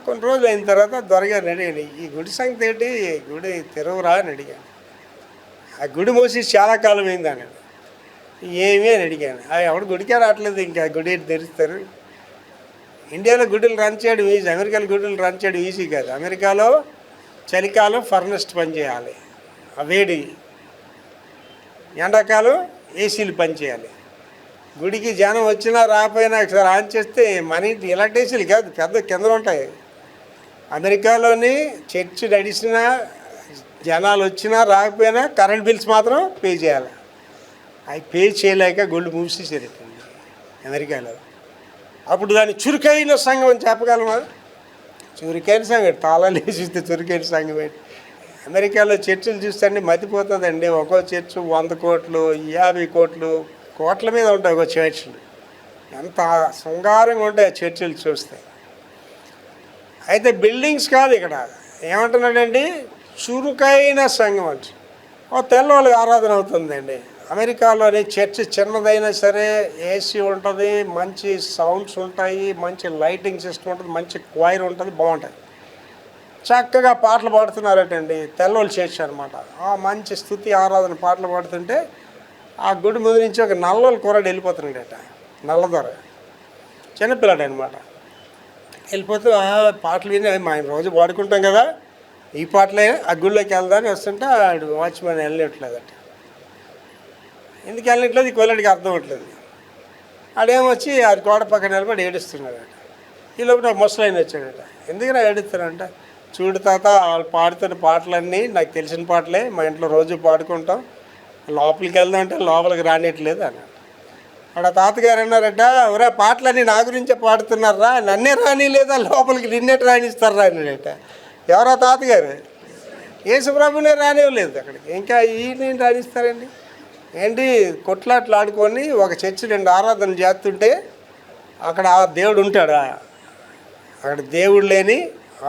కొన్ని రోజులు అయిన తర్వాత దొరగారిని అడిగాను, ఈ గుడి సంగతి ఏంటి, గుడి తెరవరా అని అడిగాను. ఆ గుడి మూసి చాలా కాలం అయింది అన్నాడు. ఏమీ అని అడిగాను. ఎవడు గుడికే రావట్లేదు, ఇంకా గుడి తెరుస్తారు. ఇండియాలో గుడులు రన్ చేయడం ఈజీ, అమెరికాలో గుడులు రన్ చేయడం ఈజీ కాదు. అమెరికాలో చలికాలం ఫర్నెస్ట్ పనిచేయాలి, ఆ వేడి. ఎండాకాలం ఏసీలు పనిచేయాలి. గుడికి జనం వచ్చినా రాకపోయినా ఒకసారి ఆన్ చేస్తే మన ఇంటి ఇలాంటి ఏసీలు కాదు, పెద్ద కింద ఉంటాయి. అమెరికాలోని చర్చి నడిచినా, జనాలు వచ్చినా రాకపోయినా కరెంట్ బిల్స్ మాత్రం పే చేయాలి. అవి పే చేయలేక గుళ్ళు మూసేసారు అమెరికాలో. అప్పుడు దాన్ని చురుకైన సంఘం అని చెప్పగలమా? చురుకైన సంఘం తాళాలు వేసిస్తే చురుకైన సంఘం ఏంటి? అమెరికాలో చర్చిలు చూస్తే మతిపోతుందండి. ఒక్కో చర్చు 100 కోట్లు, 50 కోట్లు, కోట్ల మీద ఉంటాయి ఒక చర్చిలు. ఎంత శృంగారంగా ఉంటాయి ఆ చర్చిలు చూస్తే. అయితే బిల్డింగ్స్ కాదు ఇక్కడ. ఏమంటున్నాడండి, చురుకైన సంఘం అంటే తెల్లవాళ్ళకి ఆరాధన అవుతుందండి. అమెరికాలోని చర్చ్ చిన్నదైనా సరే ఏసీ ఉంటుంది, మంచి సౌండ్స్ ఉంటాయి, మంచి లైటింగ్ సిస్టమ్ ఉంటుంది, మంచి క్వైర్ ఉంటుంది, బాగుంటుంది. చక్కగా పాటలు పాడుతున్నారటండి. తెల్లవాళ్ళు చర్చ్ అనమాట. మంచి స్తుతి ఆరాధన పాటలు పాడుతుంటే ఆ గుడి ముందు నుంచి ఒక నల్లోళ్ళు కూరడు వెళ్ళిపోతున్నాడట. నల్లదొర చిన్నపిల్లాడు అనమాట. వెళ్ళిపోతూ పాటలు విని ఆయన రోజు పాడుకుంటాం కదా, ఈ పాటలే ఆ గుళ్ళోకి వెళ్దాని వస్తుంటే ఆడు వాచ్మెన్ వెళ్ళట్లేదట. ఎందుకు వెళ్ళట్లేదు, ఈ కొల్లడికి అర్థం అవ్వట్లేదు. ఆడేమొచ్చి ఆడి గోడ పక్కన నిలబడి ఏడుస్తున్నాడట. ఈ లోపల నాకు ముసలాయన వచ్చాడట. ఎందుకన్నా ఏడుస్తానంట, చూడు తాత వాళ్ళు పాడుతున్న పాటలన్నీ నాకు తెలిసిన పాటలే, మా ఇంట్లో రోజు పాడుకుంటాం, లోపలికి వెళ్దాం అంటే లోపలికి రానియట్లేదు అన్నాడు. ఆడ తాతగారు అన్నారట, ఎవరా పాటలన్నీ నా గురించే పాడుతున్నారా, నన్నే రానిలేదా, లోపలికి నిన్నెట్ రాణిస్తారా అన్నాడట. ఎవరా తాతగారు? యేసుప్రభునే రానివ్వలేదు అక్కడికి, ఇంకా ఈయన రాణిస్తారండి ఏంటి? కొట్లాట్లు ఆడుకొని ఒక చర్చి 2 ఆరాధనలు చేస్తుంటే అక్కడ దేవుడు ఉంటాడా? అక్కడ దేవుడు లేని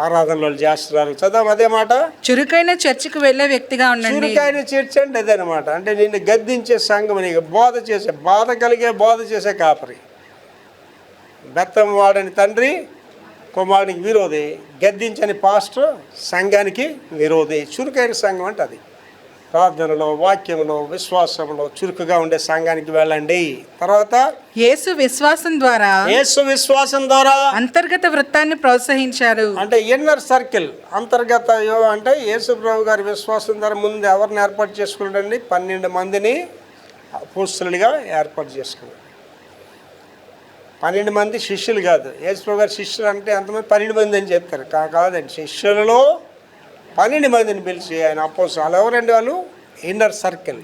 ఆరాధనలు చేస్తున్నారు. చదవం అదే మాట, చురుకైన చర్చికి వెళ్ళే వ్యక్తిగా ఉండండి. చురుకైన చర్చ్ అంటే అదేనమాట. అంటే నిన్ను గద్దించే సంఘం, నీకు బోధ చేసే, బాధ కలిగే బోధ చేసే కాపరి. బెత్తం వాడని తండ్రి కుమారునికి విరోధి, గద్దించని పాస్టర్ సంఘానికి విరోధి. చురుకైన సంఘం అంటే అది. ప్రార్థనలో, వాక్యంలో, విశ్వాసంలో చురుకుగా ఉండే సంఘానికి వెళ్ళండి. తర్వాత యేసు విశ్వాసం ద్వారా అంతర్గత వృత్తాన్ని ప్రోత్సహించారు. అంటే ఇన్నర్ సర్కిల్, అంతర్గత అంటే యేసు ప్రభు గారి విశ్వాసం ద్వారా ముందు ఎవరిని ఏర్పాటు చేసుకున్నాడండి? 12 మందిని అపోస్తలులుగా ఏర్పాటు చేసుకున్నాడు. 12 మంది శిష్యులు కాదు. యేసు ప్రభు గారి శిష్యులు అంటే ఎంతమంది? 12 మంది అని చెప్తారు. కాదండి, శిష్యులలో 12 మందిని పిలిచి ఆయన అపోస్తలు. ఎవరండి వాళ్ళు? Inner circle.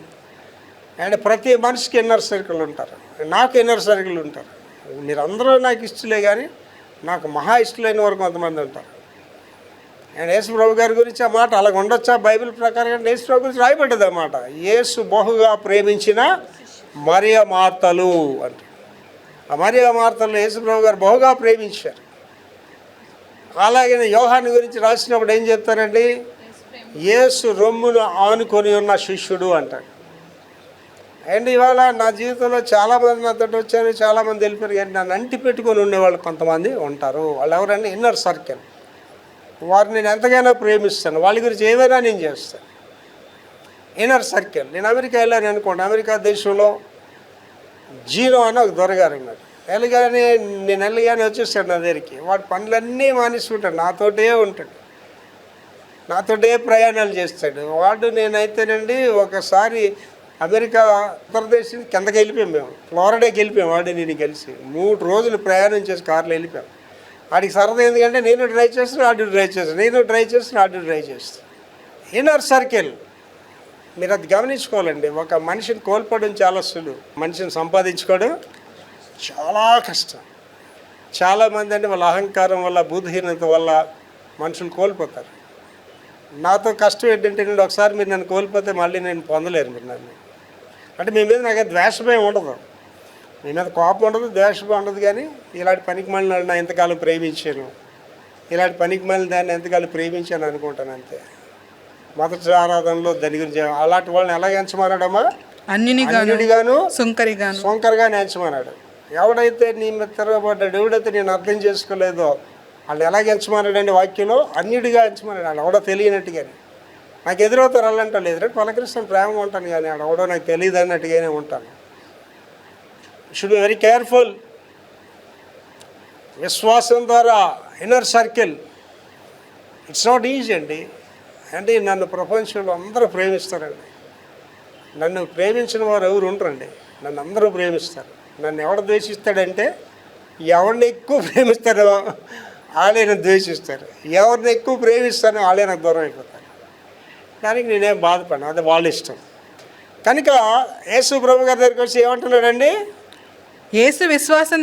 అండ్ ప్రతి మనిషికి ఇన్నర్ సర్కిల్ ఉంటారు. నాకు ఇన్నర్ సర్కిల్ ఉంటారు. మీరందరూ నాకు ఇష్టలే, కానీ నాకు మహా ఇష్టలైన వరకు కొంతమంది ఉంటారు. అండ్ యేసు ప్రభు గారి గురించి ఆ మాట అలాగ ఉండొచ్చా? బైబిల్ ప్రకారం యేసు ప్రభు గురించి రాయబడ్డది అన్నమాట. యేసు బహుగా ప్రేమించిన మరియ మార్తలు అంటే, ఆ మరియ మార్తలు యేసు ప్రభు గారు బహుగా ప్రేమించారు. అలాగే యోహాను గురించి రాసినప్పుడు ఏం చెప్తారండి? యేసు రొమ్మును ఆనుకొని ఉన్న శిష్యుడు అంటాడు. అండ్ ఇవాళ నా జీవితంలో చాలామంది నాతో వచ్చారు, చాలామంది వెళ్ళిపోయారు, కానీ నన్ను అంటి పెట్టుకొని ఉండేవాళ్ళు కొంతమంది ఉంటారు. వాళ్ళు ఎవరండి? Inner circle. వారిని నేను ఎంతగానో ప్రేమిస్తాను, వాళ్ళ గురించి ఏమైనా నేను చేస్తాను. Inner circle. నేను అమెరికా వెళ్ళాను అనుకోండి, అమెరికా దేశంలో జీనో అని ఒక దొరగారు ఉన్నాడు. నేను వెళ్ళగానే వచ్చేస్తాడు నా దగ్గరికి. వాడు పనులన్నీ మానేసుకుంటాడు, నాతోటే ఉంటాడు, నాతోటే ప్రయాణాలు చేస్తాడు వాడు. నేనైతేనండి ఒకసారి అమెరికా ఉత్తరదేశం కిందకి వెళ్ళిపోయాం, మేము ఫ్లోరిడాకి వెళ్ళిపోయాం వాడు నేను కలిసి. 3 రోజులు ప్రయాణం చేసి కార్లో వెళ్ళిపోయాం. వాడికి సరదా ఎందుకంటే నేను డ్రైవ్ చేస్తాను, ఆడు డ్రైవ్ చేస్తాను, నేను డ్రైవ్ చేస్తాను, ఆడు డ్రైవ్ చేస్తాను. ఇన్నర్ సర్కిల్ మీరు అది గమనించుకోవాలండి. ఒక మనిషిని కోల్పోవడం చాలా సులువు, మనిషిని సంపాదించుకోవడం చాలా కష్టం. చాలామంది అంటే వాళ్ళ అహంకారం వల్ల, బుద్ధిహీనత వల్ల మనుషులు కోల్పోతారు. నాతో కష్టం ఏంటంటే నేను ఒకసారి మీరు నన్ను కోల్పోతే మళ్ళీ నేను పొందలేరు మీరు నన్ను. అంటే మీ మీద నాకు ద్వేషమే ఉండదు, మీ మీద కోపం ఉండదు, ద్వేషమే ఉండదు. కానీ ఇలాంటి పనికి మళ్ళీ నా ఎంతకాలం ప్రేమించాను, ఇలాంటి పనికి మళ్ళీ దాన్ని ఎంతకాలం ప్రేమించాను అనుకుంటాను అంతే. మొదటి ఆరాధనలో దాని గురించి అలాంటి వాళ్ళని ఎలా ఎంచమన్నాడమ్మా? అన్యుడిగాను సొంకరిగాను ఎంచమన్నాడు. ఎవడైతే నీ మీద తిరగబడ్డాడు, ఎవడైతే నేను అర్థం చేసుకోలేదో వాళ్ళు ఎలా ఎంచమన్నాడండి వాక్యంలో? అన్యుడిగా ఎంచమన్నాడు. వాళ్ళు ఎవడో తెలియనట్టుగానే. నాకు ఎదురవుతారు అలాంటి లేదు, పలకరిస్తాను, ప్రేమ ఉంటాను, కానీ వాళ్ళు ఎవడో నాకు తెలియదు అన్నట్టుగానే ఉంటాను. Should be very careful. విశ్వాసం ద్వారా inner circle it's not easy అండి. అంటే నన్ను ప్రపంచంలో అందరూ ప్రేమిస్తారండి. నన్ను ప్రేమించిన వారు ఎవరు ఉండరండి, నన్ను అందరూ ప్రేమిస్తారు. నన్ను ఎవడు ద్వేషిస్తాడంటే ఎవరిని ఎక్కువ ప్రేమిస్తారో వాళ్ళే నన్ను ద్వేషిస్తారు, ఎవరిని ఎక్కువ ప్రేమిస్తానో వాళ్ళే నాకు దూరం అయిపోతారు. దానికి నేనేం బాధపడను, అది వాళ్ళ ఇష్టం. కనుక యేసు ప్రభు గారి దగ్గరికి వచ్చి ఏమంటున్నాడండి? యేసు విశ్వాసం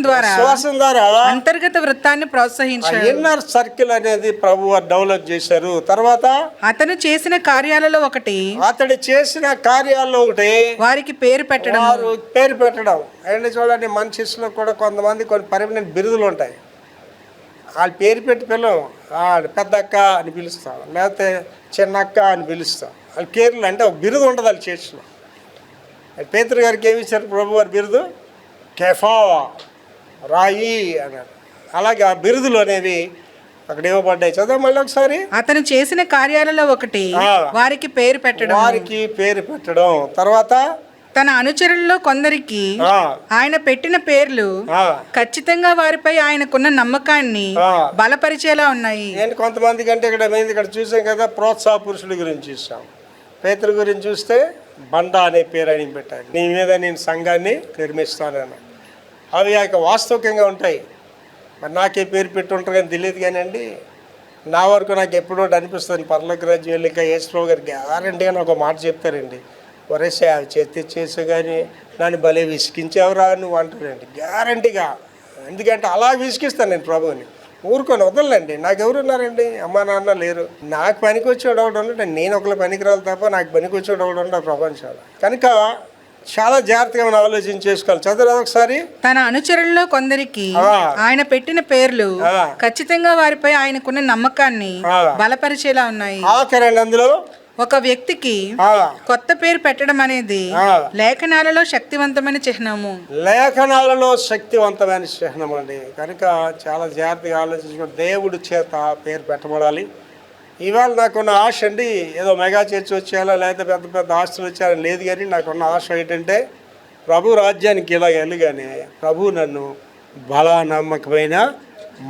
ద్వారా అంతర్గత వృత్తాన్ని ప్రోత్సహించారు. ఇన్నర్ సర్కిల్ అనేది ప్రభు డెవలప్ చేశారు. తర్వాత అతడు చేసిన కార్యాలలో ఒకటి వారికి పేరు పెట్టడం. ఏంటి చూడండి, మనిషిలో కూడా కొంతమంది కొన్ని పర్మనెంట్ బిరుదులు ఉంటాయి. వాళ్ళు పేరు పెట్టి పిల్లలు పెద్దక్క అని పిలుస్తాం, లేకపోతే చిన్నక్క అని పిలుస్తాం. వాళ్ళ పేర్లు అంటే ఒక బిరుదు ఉంటుంది వాళ్ళ చేతిలో. పేతురు గారికి ఏమి ఇచ్చారు ప్రభు వారి బిరుదు? కెఫా, రాయి అన్నాడు. అలాగే ఆ బిరుదులు అనేవి అక్కడ ఇవ్వబడ్డాయి. చదువు మళ్ళీ ఒకసారి. అతను చేసిన కార్యాలలో ఒకటి వారికి పేరు పెట్టడం. తర్వాత తన అనుచరుల్లో కొందరికి ఆయన పెట్టిన పేర్లు ఖచ్చితంగా వారిపై ఆయనకున్న నమ్మకాన్ని బలపరిచేలా ఉన్నాయి. నేను కొంతమంది కంటే ఇక్కడ చూసాం కదా, ప్రోత్సాహ పురుషుల గురించి చూసాం. పేతురు గురించి చూస్తే బండ అనే పేరు అని పెట్టాను. నీ మీద నేను సంఘాన్ని నిర్మిస్తానని. అవి వాస్తవికంగా ఉంటాయి. మరి నాకే పేరు పెట్టి ఉంటారు కానీ తెలియదు. కానీ అండి నా వరకు నాకు ఎప్పుడో అనిపిస్తుంది, పర్లోక రాజ్యం వెళ్ళి ఇంకా యేసు గారు గ్యారంటీగా నాకు ఒక మాట చెప్తారండి, వరేసే అవి చేసావు కానీ నన్ను భలే విసికించేవరా నువ్వు అంటారండి గ్యారంటీగా. ఎందుకంటే అలా విసికిస్తాను నేను ప్రభువుని, ఊరుకొని వదలండి. నాకు ఎవరున్నారండి? అమ్మా నాన్న లేరు. నాకు పనికి వచ్చేవాడు ఒకడు ఉండడు, నేను ఒకళ్ళు పనికి రాలి తప్ప నాకు పనికి వచ్చేవాడు ఒకడు ఉండడు ప్రపంచంలో. కనుక చాలా జాగ్రత్తగా మనం ఆలోచన చేసుకోవాలి. చదువు ఒకసారి. తన అనుచరుల్లో కొందరికి ఆయన పెట్టిన పేర్లు ఖచ్చితంగా వారిపై ఆయనకున్న నమ్మకాన్ని బలపరిచేలా ఉన్నాయి. అందులో ఒక వ్యక్తికి కొత్త పేరు పెట్టడం అనేది లేఖనాలలో శక్తివంతమైన చిహ్నము. అండి. కనుక చాలా జాగ్రత్తగా ఆలోచించుకుని దేవుడి చేత పేరు పెట్టబడాలి. ఇవాళ నాకున్న ఆశ అండి, ఏదో మెగా చర్చ్ వచ్చేయాలా లేకపోతే పెద్ద పెద్ద ఆస్తులు వచ్చేయాలని లేదు. కానీ నాకున్న ఆశ ఏంటంటే ప్రభు రాజ్యానికి ఇలా వెళ్ళగానే ప్రభు నన్ను బలా నమ్మకమైన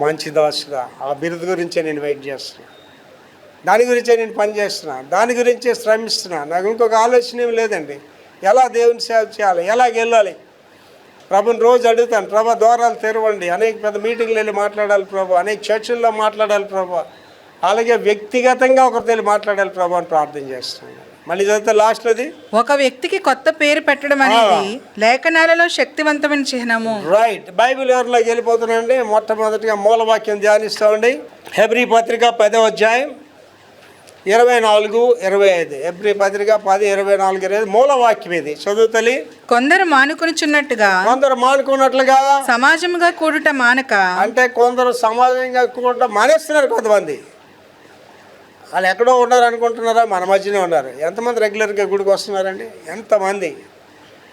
మంచి దాసుగా, ఆ బిరుదు గురించే నేను వెయిట్ చేస్తున్నాను, దాని గురించే నేను పనిచేస్తున్నా, దాని గురించే శ్రమిస్తున్నా. నాకు ఇంకొక ఆలోచన ఏమి లేదండి. ఎలా దేవుని సేవ చేయాలి, ఎలాగ వెళ్ళాలి. ప్రభుని రోజు అడుగుతాను, ప్రభు ద్వారాలు తెరవండి, అనేక పెద్ద మీటింగ్లు వెళ్ళి మాట్లాడాలి ప్రభు, అనేక చర్చిల్లో మాట్లాడాలి ప్రభు, అలాగే వ్యక్తిగతంగా ఒకరితో మాట్లాడాలి ప్రభు అని ప్రార్థన చేస్తున్నాను. మళ్ళీ చదివితే లాస్ట్లోది, ఒక వ్యక్తికి కొత్త పేరు పెట్టడం అనేది లేఖనాలలో శక్తివంతమైన చిహ్నము. రైట్. బైబిల్ ఎవరిలోకి వెళ్ళిపోతున్నాండి. మొట్టమొదటిగా మూలవాక్యం ధ్యానిస్తామండి. హెబ్రీ పత్రిక 10వ అధ్యాయం 24-25. హెబ్రీ పత్రిక 10:24-25 మూలవాక్యం ఇది. చదువు తల్లి. కొందరు మానుకున్నట్లుగా సమాజంగా కూడుట మానక. అంటే కొందరు సమాజంగా కూడట మానేస్తున్నారు. కొంతమంది వాళ్ళు ఎక్కడో ఉన్నారు అనుకుంటున్నారా? మన మధ్యనే ఉన్నారు. ఎంతమంది రెగ్యులర్గా గుడికి వస్తున్నారండి? ఎంతమంది?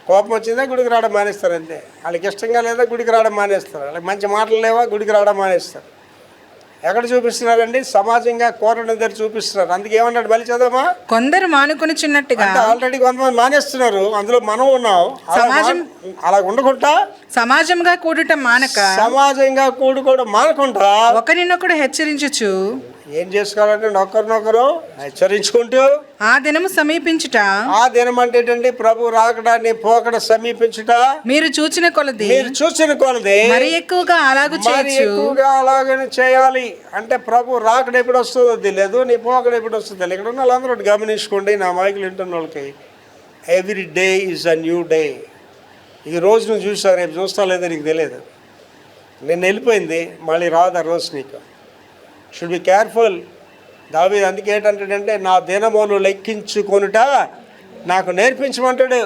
కోపం వచ్చిందా గుడికి రావడం మానేస్తారు అంతే. వాళ్ళకి ఇష్టంగా లేదా గుడికి రావడం మానేస్తారు. వాళ్ళకి మంచి మాటలు లేవా గుడికి రావడం మానేస్తారు. ఎక్కడ చూపిస్తున్నారండి? సమాజంగా కోరడం దగ్గర చూపిస్తున్నారు. అందుకే ఏమన్నాడు మళ్ళీ చదవమా? కొందరు మానుకొనిచున్నట్టుగా. ఆల్రెడీ కొంతమంది మానేస్తున్నారు, అందులో మనం ఉన్నాం. అలా ఉండకుండా సమాజంగా కూడుట మానక, సమాజంగా కూడుకోవడం మానకుండా ఒకరినొకడు హెచ్చరించుచు. ఏం చేసుకోవాలంటే ఒకరినొకరు హెచ్చరించుకుంటూ ఆ దినము సమీపించుట. ఆ దినం అంటే ఏంటండి? ప్రభు రాకడాన్ని పోకడ సమీపించుట. మీరు చూచిన కొలది మరి ఎక్కువగా అలాగనే చేయాలి. అంటే ప్రభు రాకడ ఎప్పుడు వస్తుందో తెలియదు, నీ పోకడ ఎప్పుడు వస్తుందో తెలియదు. ఇక్కడ ఉన్న వాళ్ళందరూ గమనించుకోండి, నా మైకులు వింటున్న వాళ్ళకి. Every day is a new day. ఈ రోజు నువ్వు చూసా, రేపు చూస్తా లేదో నీకు తెలియదు. నేను వెళ్ళిపోయింది, మళ్ళీ రాదు ఆ రోజు నీకు. Should be careful. దావీదు అందుకే ఏంటంటాడంటే, నా దినములు లెక్కించుకొనుట నాకు నేర్పించమంటాడు.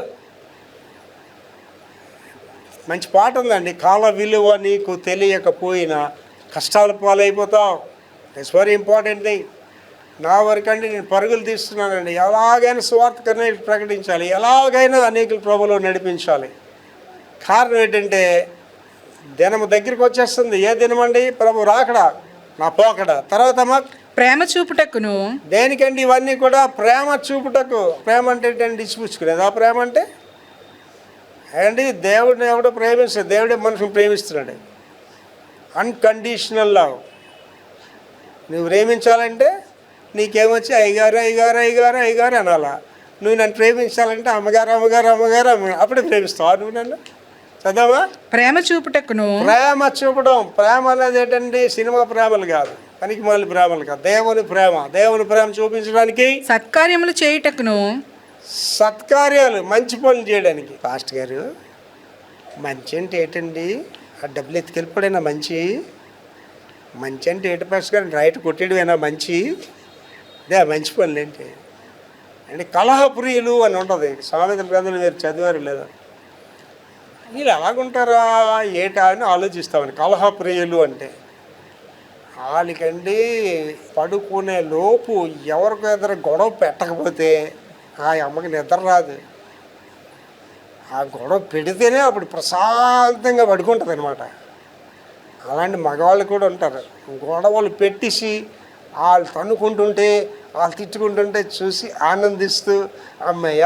మంచి పాట ఉందండి, కాల విలువ నీకు తెలియకపోయినా కష్టాల పాలైపోతావు. It's very important thing. నా వరకండి నేను పరుగులు తీస్తున్నానండి. ఎలాగైనా స్వార్థకరణ ప్రకటించాలి, ఎలాగైనా అనేకుల ప్రభువులో నడిపించాలి. కారణం ఏంటంటే దినము దగ్గరికి వచ్చేస్తుంది. ఏ దినం అండి? ప్రభు రాకడా, నా పోకడ. తర్వాత ప్రేమ చూపుటకును. దేనికండి ఇవన్నీ కూడా? ప్రేమ చూపుటకు. ప్రేమ అంటే ఏంటండి? ఇచ్చిపుచ్చుకునేది. ఆ ప్రేమ అంటే అండి, దేవుడిని ఎవడో ప్రేమిస్తాడు, దేవుడే మనుషుని ప్రేమిస్తున్నాడు. Unconditional love. నువ్వు ప్రేమించాలంటే నీకేమొచ్చి అయ్యగారు అయ్యగారు అయ్యగారు అయ్యగారు అనాలా. నువ్వు నన్ను ప్రేమించాలంటే అమ్మగారు అమ్మగారు అమ్మగారు అప్పుడే ప్రేమిస్తావు నువ్వు నన్ను. చదవా? ప్రేమ చూపుటకును. ప్రేమ చూపడం. ప్రేమ అనేది ఏంటండి? సినిమా ప్రేమలు కాదు, పనికి మళ్ళీ ప్రేమలు కాదు, దేవుని ప్రేమ. దేవుని ప్రేమ చూపించడానికి. సత్కార్యములు చేయుటకును. సత్కార్యాలు, మంచి పనులు చేయడానికి. పాస్టర్ గారు, మంచి అంటే ఏంటండి? ఆ డబ్బులు ఎత్తుకెళ్ళిపోడైనా మంచి? మంచి అంటే ఏంటి పాస్టర్ గారు? రైట్ కొట్టేయడమేనా మంచి? అదే మంచి పనులు ఏంటి అంటే? కలహప్రియులు అని ఉంటుంది సామెతల గ్రంథంలో. మీరు చదివారు లేదా? వీళ్ళు ఎలాగుంటారా ఏటా అని ఆలోచిస్తామని. కలహప్రియులు అంటే వాళ్ళకండి పడుకునే లోపు ఎవరికి ఎదురు గొడవ పెట్టకపోతే ఆ అమ్మకి నిద్ర రాదు. ఆ గొడవ పెడితేనే అప్పుడు ప్రశాంతంగా పడుకుంటుంది అనమాట. అలాంటి మగవాళ్ళు కూడా ఉంటారు. గొడవలు పెట్టేసి వాళ్ళు తన్నుకుంటుంటే, వాళ్ళు తిట్టుకుంటుంటే చూసి ఆనందిస్తూ, అమ్మయ్య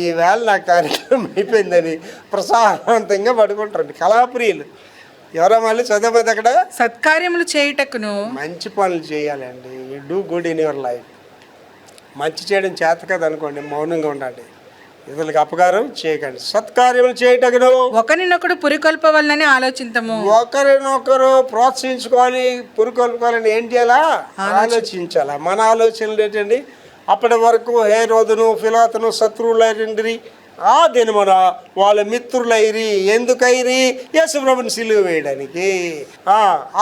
ఈవేళ నా కార్యక్రమం అయిపోయిందని ప్రశాంతంగా పడుకుంటారండి కళాప్రియులు. ఎవరో మళ్ళీ చదవదు అక్కడ. సత్కార్యములు చేయుటకును. మంచి పనులు చేయాలండి. You do good in your life. మంచి చేయడం చేత కదా అనుకోండి, మౌనంగా ఉండండి, ఇతరులకు అపకారం చేయకండి. సత్కార్యములు చేయటకును. ఒకరినొకడు పురికొల్పవాలని ఆలోచించము. ఒకరినొకరు ప్రోత్సహించుకోవాలి, పురికొల్పుకోవాలని ఏం చేయాలా? ఆలోచించాలా. మన ఆలోచనలు ఏంటండి? అప్పటి వరకు హేరోదును పిలాతును శత్రువులైండ్రి, ఆ దినమున వాళ్ళ మిత్రులైరి. ఎందుకైరి? యేసుప్రభుని సిలువ వేయడానికి.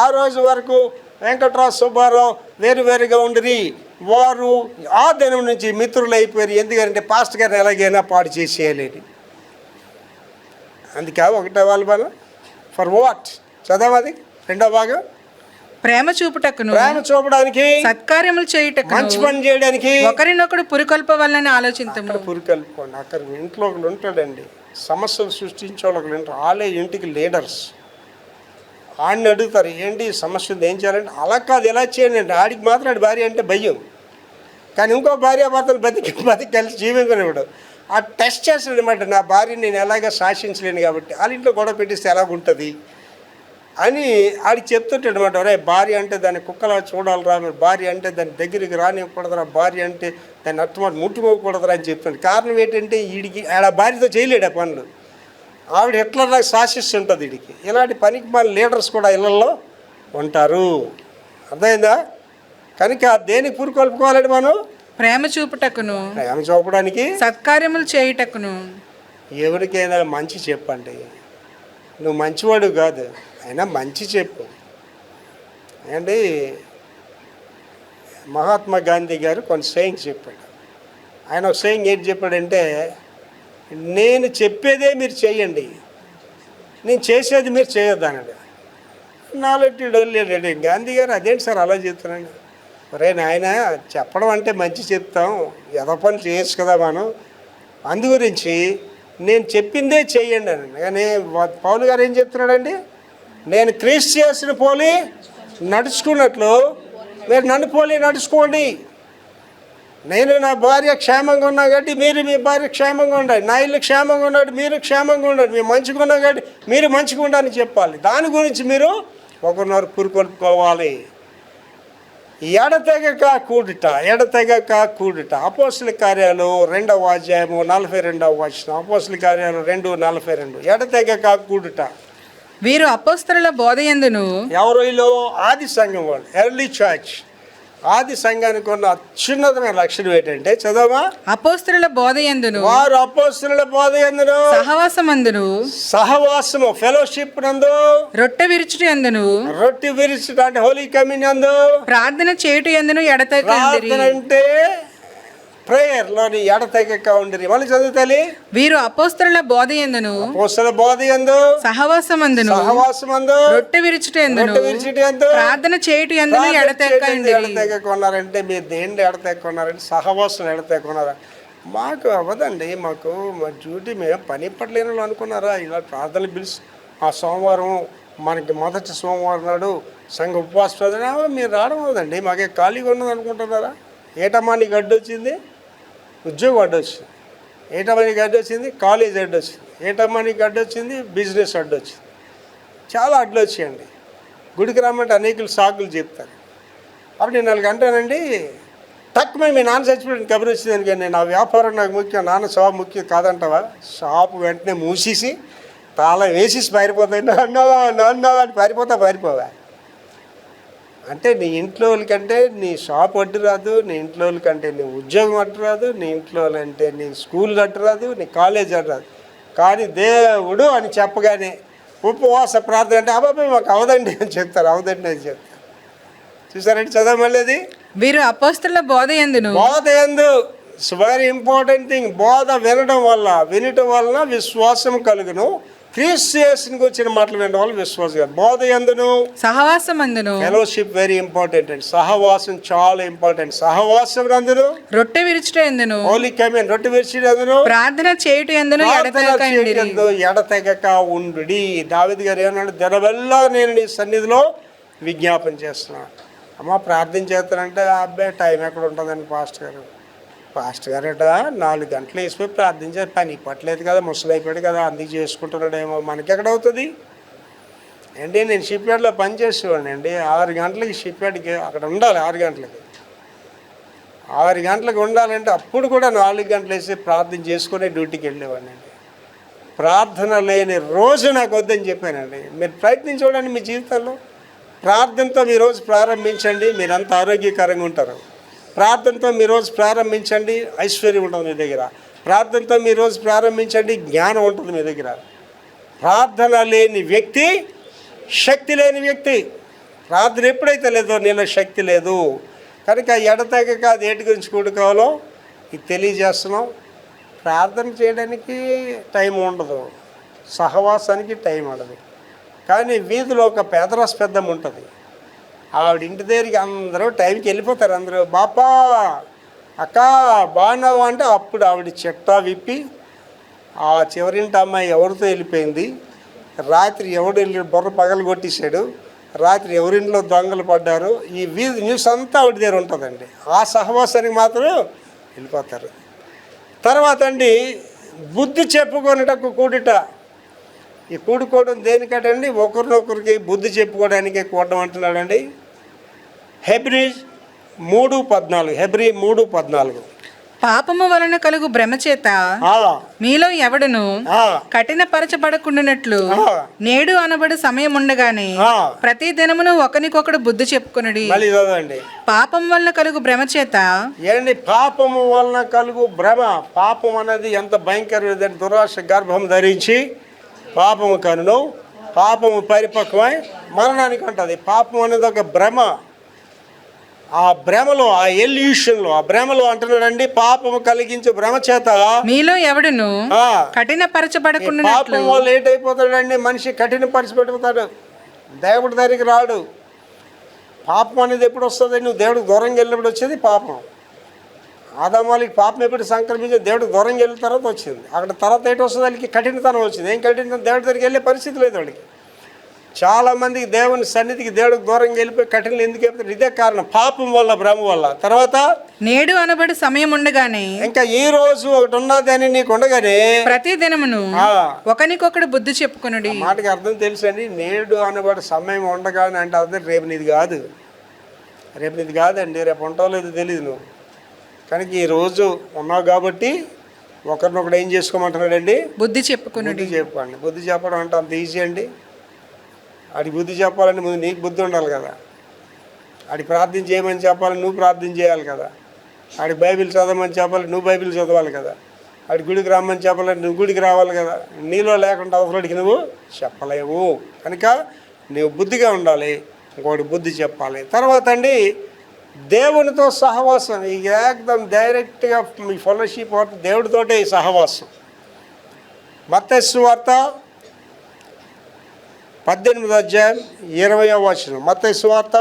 ఆ రోజు వరకు వెంకట్రావు సుబ్బారావు వేరువేరుగా ఉండిరి. వారు ఆ దినం నుంచి మిత్రులు అయిపోయారు. ఎందుకంటే పాస్టర్ గారిని ఎలాగైనా పాడు చేసేయాలని. అందుకే ఒకటో వాళ్ళ మనం ఫర్ వాట్ చదవది. రెండో భాగం ప్రేమ చూపుటకును. ప్రేమ చూపడానికి. సత్కార్యములు చేయుటకు. మంచి పని చేయడానికి. ఒకరినొకడు పురికొల్పవాలని ఆలోచించము. పురికొల్పుకోండి. అక్కడ ఇంట్లో ఒకడు ఉంటాడండి, సమస్యలు సృష్టించే వాళ్ళు ఉంటారు. వాళ్ళే ఇంటికి లీడర్స్. ఆడిని అడుగుతారు, ఏంటి సమస్య ఉంది, ఏం చేయాలంటే అలా కాదు ఎలా చేయండి అంటే. ఆడికి మాత్రం ఆడి భార్య అంటే భయం, కానీ ఇంకో భార్యాభర్తలు బతికి కలిసి జీవించనివ్వడు. ఆ టెస్ట్ చేస్తాడు అనమాట. నా భార్యని నేను ఎలాగ శాసించలేను కాబట్టి వాళ్ళ ఇంట్లో గొడవ పెట్టిస్తే ఎలాగుంటుంది అని ఆడికి చెప్తుంటాడు అనమాట. ఒరే, భార్య అంటే దాన్ని కుక్కలా చూడాలిరా, మీరు భార్య అంటే దాని దగ్గరికి రానివ్వకూడదురా, భార్య అంటే దాన్ని అట్టమాట ముట్టుకోకూడదురా అని చెప్తాడు. కారణం ఏంటంటే వీడికి ఆడ భార్యతో చేయలేడు ఆ పనులు. ఆవిడ హిట్లర్లా శాసిస్తుంటుంది వీడికి. ఇలాంటి పనికి మన లీడర్స్ కూడా ఇళ్లలో ఉంటారు. అర్థమైందా? కనుక దేనికి పురుకొల్పుకోవాలండి మనం? ప్రేమ చూపుటకును. ప్రేమ చూపడానికి. సత్కార్యములు చేయుటకును. ఎవరికైనా మంచి చెప్పండి. నువ్వు మంచివాడు కాదు, అయినా మంచి చెప్పు. అండి, మహాత్మా గాంధీ గారు కొన్ని సేయింగ్స్ చెప్పాడు. ఆయన ఒక సేయింగ్ ఏంటి చెప్పాడంటే, నేను చెప్పేదే మీరు చేయండి, నేను చేసేది మీరు చేయొద్దు అన్నాడు. నాలెడ్జ్ వదిలేడు గాంధీ గారు. అదేంటి సార్ అలా చెప్తున్నాను? ఒరే నాయన, చెప్పడం అంటే మంచి చెప్తాం, ఎదో పని చేయొచ్చు కదా మనం. అందు గురించి నేను చెప్పిందే చెయ్యండి అని. కానీ పౌలు గారు ఏం చెప్తున్నాడండి? నేను క్రీస్తు చేసిన పోలి నడుచుకున్నట్లు మీరు నన్ను పోలి నడుచుకోండి. నేను నా భార్య క్షేమంగా ఉన్నా కాబట్టి మీరు మీ భార్య క్షేమంగా ఉండండి. నా ఇల్లు క్షేమంగా ఉన్నాడు, మీరు క్షేమంగా ఉండండి. మేము మంచిగా ఉన్నాం కాబట్టి మీరు మంచిగా ఉండాలని చెప్పాలి. దాని గురించి మీరు ఒకరినొకరు పురుకొల్పుకోవాలి. ఎడతెగక కూడుట. అపోస్తల కార్యాలు 2వ అధ్యాయము 42వ వచనం. అపోస్తల కార్యాలు 2:42. ఎడతెగక కూడుట. వీరు అపోస్తలుల బోధయందును. ఎవరు వీళ్ళు? ఆది సంఘం వాళ్ళు, ఎర్లీ చర్చ్. ఆది సంఘానికి ఉన్న అత్యున్నతమైన లక్షణం ఏంటంటే చదవమా? అపోస్తలుల బోధయందును. వారు అపోస్తలుల బోధయందును, సహవాసము ఫెలోషిప్ నందు, రొట్టె విరుచుట యందును. రొట్టె విరుచుట అంటే హోలీ కమ్యూనియన్ యందు, ప్రార్థన చేయుట యందును ఎడతెగక. ప్రార్థన అంటే ప్రేయర్ లోని ఎడతెగక ఉండిరి. వాళ్ళు చదువుతాలి. వీరు అపోస్తలుల బోధయందును, అపోస్తలుల బోధయందు, సహవాసమందును, రొట్టె విరుచుట యందును, ప్రార్థన చేయుట యందును ఎడతెగక ఉన్నారంటే మీరు దేంట్లో ఎడతెగక ఉన్నారంటే సహవాసం ఎడతెగక ఉన్నారా? మాకు అవ్వదండి, మాకు మా డ్యూటీ మేము పని పట్టలేని వాళ్ళు అనుకున్నారా? ఇలా ప్రార్థనలు పిలిచి ఆ సోమవారం మనకి మొదటి సోమవారం నాడు సంఘ ఉపవాస ప్రార్థన మీరు రావడం అవ్వదండి. మాకే ఖాళీగా ఉన్నది అనుకుంటున్నారా? ఏటమ్మా నీకు అడ్డు వచ్చింది? ఉద్యోగం అడ్డు వచ్చింది. ఏటమ్మా నీకు అడ్డు వచ్చింది? కాలేజ్ అడ్డు వచ్చింది. ఏటమ్మా నీకు అడ్డు వచ్చింది? బిజినెస్ అడ్డు వచ్చింది. చాలా అడ్డు వచ్చాయండి. గుడికి రమ్మంటే అనేకులు సాకులు చెప్తారు. అప్పుడు నేను వాళ్ళకి అంటానండి, తక్కువ మీ నాన్న చచ్చిపోయిన కబురు వచ్చిందని కానీ నా వ్యాపారం నాకు ముఖ్యం, నాన్న షాప్ ముఖ్యం కాదంటావా? షాపు వెంటనే మూసేసి తాళం వేసేసి పారిపోతాయి. నాన్నవా అని పారిపోవా? అంటే నీ ఇంట్లో వాళ్ళకంటే నీ షాప్ అడ్డు రాదు, నీ ఇంట్లో వాళ్ళకంటే నీ ఉద్యోగం అడ్డు రాదు, నీ ఇంట్లో వాళ్ళంటే నీ స్కూల్ అడ్డు రాదు, నీ కాలేజ్ అడ్డు రాదు. కానీ దేవుడు అని చెప్పగానే ఉపవాస ప్రార్థన అంటే అబ్బాయి మాకు అవదండి అని చెప్తారు. అవదండి అని చెప్తారు. చూసారంటే చదవమల్లేది. వీరు అపోస్తలుల బోధయందు ఇట్స్ వెరీ ఇంపార్టెంట్ థింగ్. బోధ వినడం వలన విశ్వాసం కలుగును. క్రీస్తు యేసునికి వచ్చిన మాటలు వినడం వల్ల విశ్వాసం కాదు. బోధ యందును, సహవాసమందును, ఫెలోషిప్ వెరీ ఇంపార్టెంట్ అండి. సహవాసం చాలా ఇంపార్టెంట్. సహవాసం నందును, రొట్టె విరుచుట యందును, హోలీ కమ్యూనియన్ రొట్టె విరుచుట యందును, ప్రార్థన చేయుట యందును ఎడతెగక ఉండుడి. దావీదు గారు ఏమన్నాడు? దినవెల్లా నేను నీ సన్నిధిలో విజ్ఞాపన చేస్తున్నాను. అమ్మ ప్రార్థన చేస్తానంటే అబ్బాయి టైం ఎక్కడ ఉంటుందండి పాస్టర్ గారు అట 4 గంటలు వేసిపోయి ప్రార్థించారు. పని పట్టలేదు కదా, ముసలి అయిపోయాడు కదా, అందుకు చేసుకుంటున్నాడేమో. మనకెక్కడ అవుతుంది అండి? నేను షిప్ యార్డ్లో పనిచేసేవాడిని అండి. 6 గంటలకి షిప్ యార్డ్కి అక్కడ ఉండాలి. 6 గంటలకు ఉండాలంటే అప్పుడు కూడా 4 గంటలు వేసి ప్రార్థన చేసుకునే డ్యూటీకి వెళ్ళేవాడిని అండి. ప్రార్థన లేని రోజు నాకు వద్దని చెప్పానండి. మీరు ప్రయత్నించండి మీ జీవితంలో. ప్రార్థనతో మీ రోజు ప్రారంభించండి, మీరంతా ఆరోగ్యకరంగా ఉంటారు. ప్రార్థనతో మీ రోజు ప్రారంభించండి, ఐశ్వర్యం ఉంటుంది మీ దగ్గర. ప్రార్థనతో మీ రోజు ప్రారంభించండి, జ్ఞానం ఉంటుంది మీ దగ్గర. ప్రార్థన లేని వ్యక్తి శక్తి లేని వ్యక్తి. ప్రార్థన ఎప్పుడైతే లేదో నీలో శక్తి లేదు. కనుక ఎడతెగక అది ఏటి గురించి కూడుకోవాలో ఇది తెలియజేస్తున్నాం. ప్రార్థన చేయడానికి టైం ఉండదు, సహవాసానికి టైం ఉండదు. కానీ వీధిలో ఒక పేదరాశి పెద్దమ్మ ఉంటుంది. ఆవిడ ఇంటి దగ్గరికి అందరూ టైంకి వెళ్ళిపోతారు. అందరూ బాపా అక్క బాగున్నావా అంటే అప్పుడు ఆవిడ చెట్టా విప్పి ఆ చివరింటి అమ్మాయి ఎవరితో వెళ్ళిపోయింది, రాత్రి ఎవడు వెళ్ళి బుర్ర పగలు కొట్టేశాడు, రాత్రి ఎవరింట్లో దొంగలు పడ్డారు, ఈ వీధి న్యూస్ అంతా ఆవిడ దగ్గర ఉంటుందండి. ఆ సహవాసానికి మాత్రం వెళ్ళిపోతారు. తర్వాత అండి బుద్ధి చెప్పుకొనేటకు కూడిట. ఈ కూడుకోవడం దేనికంటండి? ఒకరినొకరికి బుద్ధి చెప్పుకోవడానికి కూడడం అంటున్నాడండి. హెబ్రీ 3:14. పాపము వలన కలుగు భ్రమ చేత మీలో ఎవడును కఠినపరచబడకుండానట్లు నేడు అనబడు సమయం ఉండగానే ప్రతి దినమును ఒకరికొకడు బుద్ధి చెప్పుకొనుడి. పాపం వలన కలుగు భ్రమ చేత ఏంటి? పాపము వలన కలుగు భ్రమ. పాపం అనేది ఎంత భయంకరమైన దురాశ గర్భం ధరించి పాపము కనును, పాపము పరిపక్వమై మరణానికి అంటది. పాపం అనేది ఒక భ్రమ. ఆ భ్రమలో, ఆ ఎల్యూషన్లో, ఆ భ్రమలో అంటున్నాడండి, పాపము కలిగించే భ్రమ చేత మీలో ఎవడును కఠినపరచబడకుండా. పాపం వల్ల లేట్ అయిపోతాడండి మనిషి, కఠినపరచబడిపోతాడు, దేవుడి దగ్గరికి రాడు. పాపం అనేది ఎప్పుడు వస్తుంది? నువ్వు దేవుడికి దూరంగా వెళ్ళినప్పుడు వచ్చేది పాపం. ఆదామాలికి పాపం ఎప్పుడు సంక్రమించి దేవుడికి దూరంగా వెళ్ళిన తర్వాత వచ్చింది. అక్కడ తర్వాత ఏంటి వస్తుంది? వాళ్ళకి కఠినతనం వచ్చింది. ఏం కఠినతనం? దేవుడి దగ్గరికి వెళ్ళే పరిస్థితి లేదు వాడికి. చాలామందికి దేవుని సన్నిధికి దేవుడికి దూరంగా వెళ్ళిపోయి కఠినలు ఎందుకు వెళ్తారు? ఇదే కారణం, పాపం వల్ల, భ్రమ వల్ల. తర్వాత నేడు అనబడి సమయం ఉండగానే, ఇంకా ఈ రోజు ఒకటి ఉన్నదని నీకు ఉండగానే, ప్రతి దినమును ఒకనికొకడు బుద్ధి చెప్పుకొనుడి. మాటకి అర్థం తెలుసండి. నేడు అనబడి సమయం ఉండగానే అంటే అర్థం రేపు నీది కాదు, రేపు నీది కాదండి, రేపు ఉంటావో లేదో తెలియదు నువ్వు. కనుక ఈ రోజు ఉన్నావు కాబట్టి ఒకరినొకడు ఏం చేసుకోమంటున్నాడండి? బుద్ధి చెప్పుకొనుడి. బుద్ధి చెప్పుకోండి. బుద్ధి చెప్పడం అంటే అంత ఈజీ అండి? ఆడికి బుద్ధి చెప్పాలంటే ముందు నీకు బుద్ధి ఉండాలి కదా. ఆడికి ప్రార్థన చేయమని చెప్పాలి, నువ్వు ప్రార్థన చేయాలి కదా. ఆడికి బైబిల్ చదవమని చెప్పాలి, నువ్వు బైబిల్ చదవాలి కదా. ఆడి గుడికి రమ్మని చెప్పాలంటే నువ్వు గుడికి రావాలి కదా. నీలో లేకుండా అవసరాడికి నువ్వు చెప్పలేవు. కనుక నువ్వు బుద్ధిగా ఉండాలి, ఇంకోటి బుద్ధి చెప్పాలి. తర్వాత అండి దేవునితో సహవాసం. ఈ ఏకదం డైరెక్ట్గా మీ ఫెలోషిప్ దేవుడితోటే ఈ సహవాసం. మత్తయి సువార్త 18:20. మత్తయి సువార్త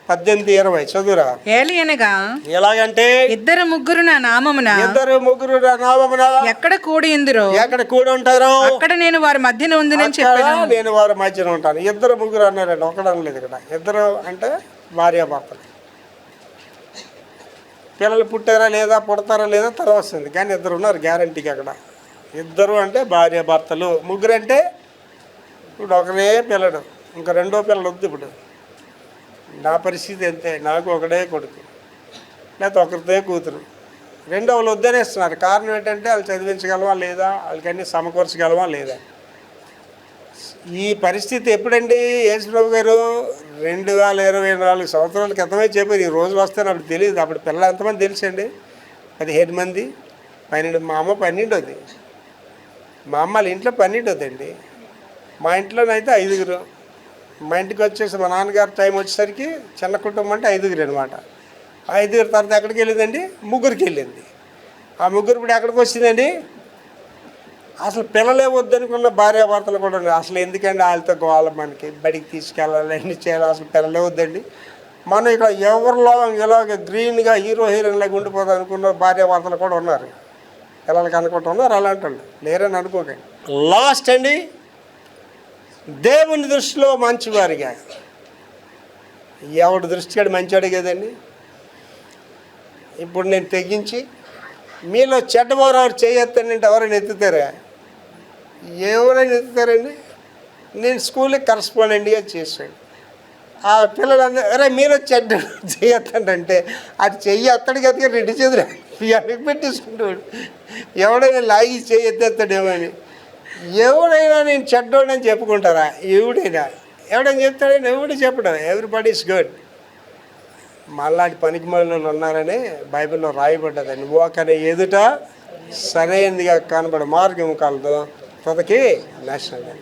18:20 చదువురా. ఏలియనగా ఎలాగంటే, ఇద్దరు ముగ్గురు నా నామమున ఎక్కడ కూడి ఉందిరో, ఎక్కడ కూడి ఉంటారో అక్కడ నేను వారి మధ్యన ఉందినని చెప్పాను. నేను వారి మధ్యన ఉంటాను. ఇద్దరు ముగ్గురు అన్నారండి, ఒకడం లేదు ఇక్కడ. ఇద్దరు అంటే భార్యాభర్తలు. పిల్లలు పుట్టారా లేదా, పుడతారా లేదా తర్వాత వస్తుంది, కానీ ఇద్దరు ఉన్నారు గ్యారంటీకి అక్కడ. ఇద్దరు అంటే భార్యాభర్తలు. ముగ్గురు అంటే ఇప్పుడు ఒకరే పిల్లడు, ఇంకా రెండో పిల్లడు వద్దు. ఇప్పుడు నా పరిస్థితి అంతే, నాకు ఒకడే కొడుకు లేకపోతే ఒకరితే కూతురు. రెండో వాళ్ళు వద్దనేస్తున్నారు. కారణం ఏంటంటే వాళ్ళు చదివించగలవా లేదా, వాళ్ళకన్నీ సమకూర్చగలవా లేదా. ఈ పరిస్థితి ఎప్పుడండి? యేసుప్రభు గారు 2024 సంవత్సరాల క్రితమే చెప్పారు. ఈ రోజు వస్తాను అప్పుడు తెలియదు. అప్పుడు పిల్లలు ఎంతమంది తెలుసండి? 15 మంది, 12. మా అమ్మ 12వది. మా అమ్మ వాళ్ళ ఇంట్లో 12వదండి. మా ఇంట్లోనైతే 5. మా ఇంటికి వచ్చేసి మా నాన్నగారు టైం వచ్చేసరికి చిన్న కుటుంబం అంటే 5 అనమాట. 5 తర్వాత ఎక్కడికి వెళ్ళిందండి? 3కి వెళ్ళింది. ఆ 3 ఇప్పుడు ఎక్కడికి వచ్చిందండి? అసలు పిల్లలే వద్దనుకున్న భార్యాభర్తలు కూడా ఉన్నారు. అసలు ఎందుకండి వాళ్ళతో గోళ, మనకి బడికి తీసుకెళ్ళాలి, అన్నీ చేయాలి, అసలు పిల్లలే వద్దండి. మనం ఇక్కడ ఎవరిలో ఇలాగ గ్రీన్గా హీరో హీరోయిన్లాగా ఉండిపోదాం అనుకున్న భార్యాభర్తలు కూడా ఉన్నారు. పిల్లలకి అనుకుంటున్నారు, అలాంటి వాళ్ళు లేరని అనుకోకండి. లాస్ట్ అండి, దేవుని దృష్టిలో మంచివారిగా. ఎవడి దృష్టికి మంచివాడు కదండి. ఇప్పుడు నేను తెగించి మీలో చెడ్డవారు ఎవరు చేయొత్తానంటే ఎవరైనా ఎత్తుతారా? ఎవరైనా ఎత్తుతారండి? నేను స్కూల్కి కరస్పాండెంట్గా చేశాను. ఆ పిల్లలందరూ అరే మీరు చెడ్డ చేయొత్తంటే అది చెయ్యి అత్తడికి ఎత్తుగా 2 చేతులు వెనక్కి పెట్టేసుకుంటాడు. ఎవడైనా లాగి చేయి ఎత్తేస్తాడేమో అని. ఎవడైనా నేను చెడ్డోడని చెప్పుకుంటారా? ఎవడైనా చెప్తాడని ఎవడు చెప్పడం. Everybody is good. మళ్ళాంటి పనికి మళ్ళీ ఉన్నారని బైబిల్లో రాయబడ్డదండి. ఒకరి ఎదుట సరైనదిగా కనబడే మార్గం కలదు, తొదకి నాశనం.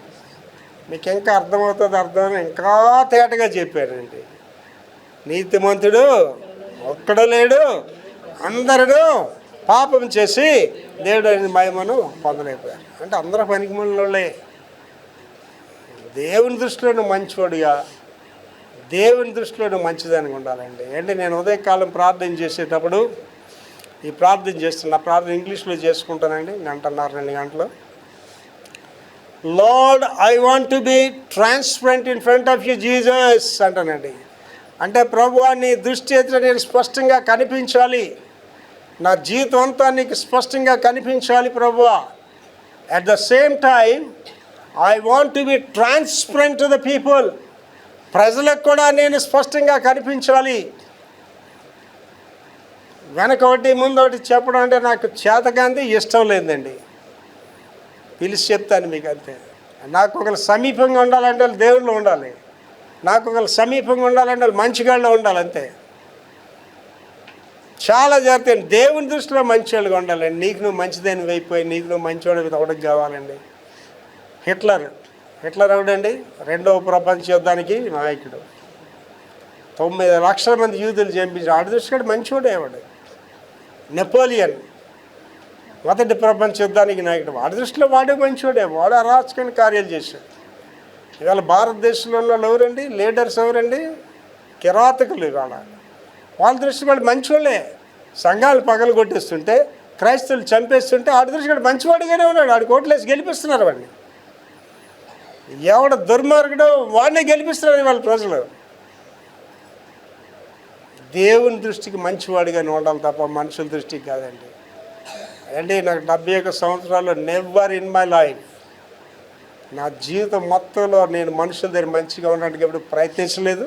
మీకు ఇంకా అర్థమవుతుంది, అర్థం ఇంకా తేటగా చెప్పారండి. నీతిమంతుడు ఒక్కడు లేడు, అందరూ పాపం చేసి దేవుడు అనే మహిమను పొందలేకపోయారు. అంటే అందరూ పనికి మళ్ళీ. దేవుని దృష్టిలో మంచివాడుగా, దేవుని దృష్టిలో మంచిదానికి ఉండాలండి. అంటే నేను ఉదయకాలం ప్రార్థన చేసేటప్పుడు ఈ ప్రార్థన చేస్తున్నా. ప్రార్థన ఇంగ్లీష్లో చేసుకుంటానండి, 1.5-2 గంటలు. Lord I want to be transparent in front of you Jesus అంటానండి. అంటే ప్రభువా నీ దృష్టి ఎదుట నేను స్పష్టంగా కనిపించాలి, నా జీవితం అంతా నీకు స్పష్టంగా కనిపించాలి ప్రభువా. At the same time I want to be transparent to the people. ప్రజలకు కూడా నేను స్పష్టంగా కనిపించాలి. వెనక ఒకటి ముందు ఒకటి చెప్పడం అంటే నాకు చేతకాంతి ఇష్టం లేదండి. పిలిచి చెప్తాను మీకు అంతే. నాకు ఒకరు సమీపంగా ఉండాలంటే వాళ్ళు దేవుళ్ళు ఉండాలి, నాకు ఒకరు సమీపంగా ఉండాలంటే వాళ్ళు మంచిగాళ్ళు ఉండాలి, అంతే. చాలా జాగ్రత్త. దేవుని దృష్టిలో మంచివాళ్ళుగా ఉండాలండి. నీకు నువ్వు మంచిదని అయిపోయి నీకు నువ్వు మంచివాడికి ఒకటికి కావాలండి. హిట్లర్ ఎవడండి? 2వ ప్రపంచ యుద్ధానికి నాయకుడు. 9 లక్షల మంది యూదులు చంపించాడు. ఆడి దృష్టికి మంచివాడేవాడు. నెపోలియన్ 1వ ప్రపంచ యుద్ధానికి నాయకుడు. వాడి దృష్టిలో వాడే మంచివాడే. వాడు అరాచకమైన కార్యాలు చేశాడు. ఇవాళ భారతదేశంలో ఉన్న వాళ్ళు ఎవరండి? లీడర్స్ ఎవరండి? కిరాతకులు. ఇవాళ వాళ్ళ దృష్టి వాడు మంచివాళ్ళే. సంఘాలు పగలు కొట్టేస్తుంటే, క్రైస్తవులు చంపేస్తుంటే ఆడి దృష్టి వాడు మంచివాడిగానే ఉన్నాడు. ఆడికి ఓట్లేసి గెలిపిస్తున్నారు వాడిని. ఎవడ దుర్మార్గుడు వాడినే గెలిపిస్తున్నారు వాళ్ళ ప్రజలు. దేవుని దృష్టికి మంచివాడిగా ఉండాలి తప్ప మనుషుల దృష్టికి కాదండి. అంటే నాకు 71 సంవత్సరాలు నెవర్ ఇన్ మై లైఫ్, నా జీవితం మొత్తంలో నేను మనుషుల దగ్గర మంచిగా ఉండడానికి ఎప్పుడు ప్రయత్నించలేదు,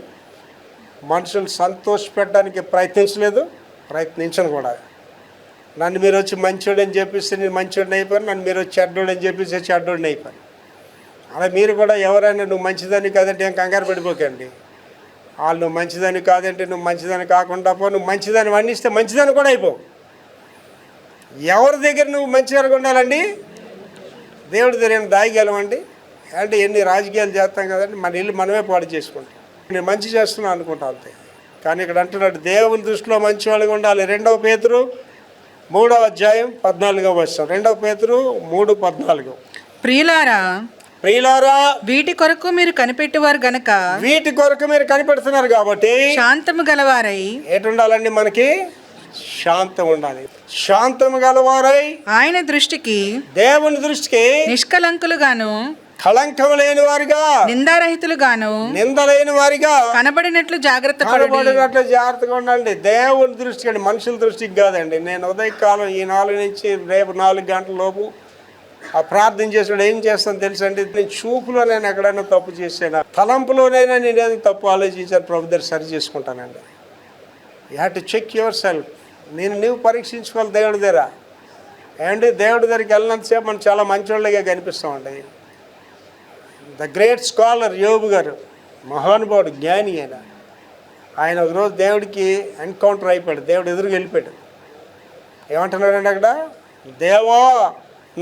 మనుషులు సంతోషపెట్టడానికి ప్రయత్నించను కూడా. నన్ను మీరు వచ్చి మంచోడని చెప్పేసి నేను మంచోడిని అయిపోయాను, నన్ను మీరు వచ్చి చెడ్డోడని చెప్పేసి చెడ్డోడిని అయిపోయాను. అలా మీరు కూడా ఎవరైనా నువ్వు మంచిదని కాదంటే ఏం కంగారు పడిపోకండి. వాళ్ళు నువ్వు మంచిదని కాదంటే నువ్వు మంచిదని కాకుండా పో, నువ్వు మంచిదని వండిస్తే మంచిదని కూడా అయిపోవు. ఎవరి దగ్గర నువ్వు మంచిగా ఉండాలండి? దేవుడి దగ్గర ఏమైనా దాయగలమండి? అంటే ఎన్ని రాజకీయాలు చేస్తాం కదండి, మన ఇల్లు మనమే పాడు చేసుకుంటాం. నేను మంచి చేస్తున్నాను అనుకుంటా అంతే. కానీ ఇక్కడ అంటున్నాడు దేవుని దృష్టిలో మంచి వాళ్ళగా ఉండాలి. 2 పేతురు 3వ అధ్యాయం 14వ వచనం. 2 పేతురు 3:14. ప్రియులారా, వీటి కొరకు మీరు కనిపెట్టువారు గనక, వీటి కొరకు మీరు కనిపెడుతున్నారు కాబట్టి శాంతము గలవారై, ఎటుండాలండి? మనకి శాంతం ఉండాలి. శాంతము గలవారై ఆయన దృష్టికి, దేవుని దృష్టికి నిష్కలంకులుగాను, కళంకం లేని వారిగా, నిందారహితులుగాను, నిందలేని వారిగా కనబడినట్లు జాగ్రత్తగా ఉండండి. దేవుని దృష్టికి అండి, మనుషుల దృష్టికి కాదండి. నేను ఉదయకాలం ఈ 4 నుంచి రేపు 4 గంటల లోపు ఆ ప్రార్థన చేసినాడు. ఏం చేస్తాను తెలుసండి, నేను చూపులో నేను ఎక్కడైనా తప్పు చేసాను, తలంపులోనైనా నేను ఏదైనా తప్పు ఆలోచించాను, ప్రభు దగ్గర సరి చేసుకుంటానండి. You have to check yourself. నువ్వు పరీక్షించుకోవాలి దేవుడి దగ్గర. ఏమండి, దేవుడి దగ్గరికి వెళ్ళినంతసేపు మనం చాలా మంచివాళ్ళగా కనిపిస్తామండి. ద గ్రేట్ స్కాలర్ యోబు గారు, మహానుభావుడు, జ్ఞాని ఆయన ఒకరోజు దేవుడికి ఎన్కౌంటర్ అయిపోయాడు. దేవుడు ఎదురుగా వెళ్ళిపోయాడు. ఏమంటున్నాడండి అక్కడ? దేవా,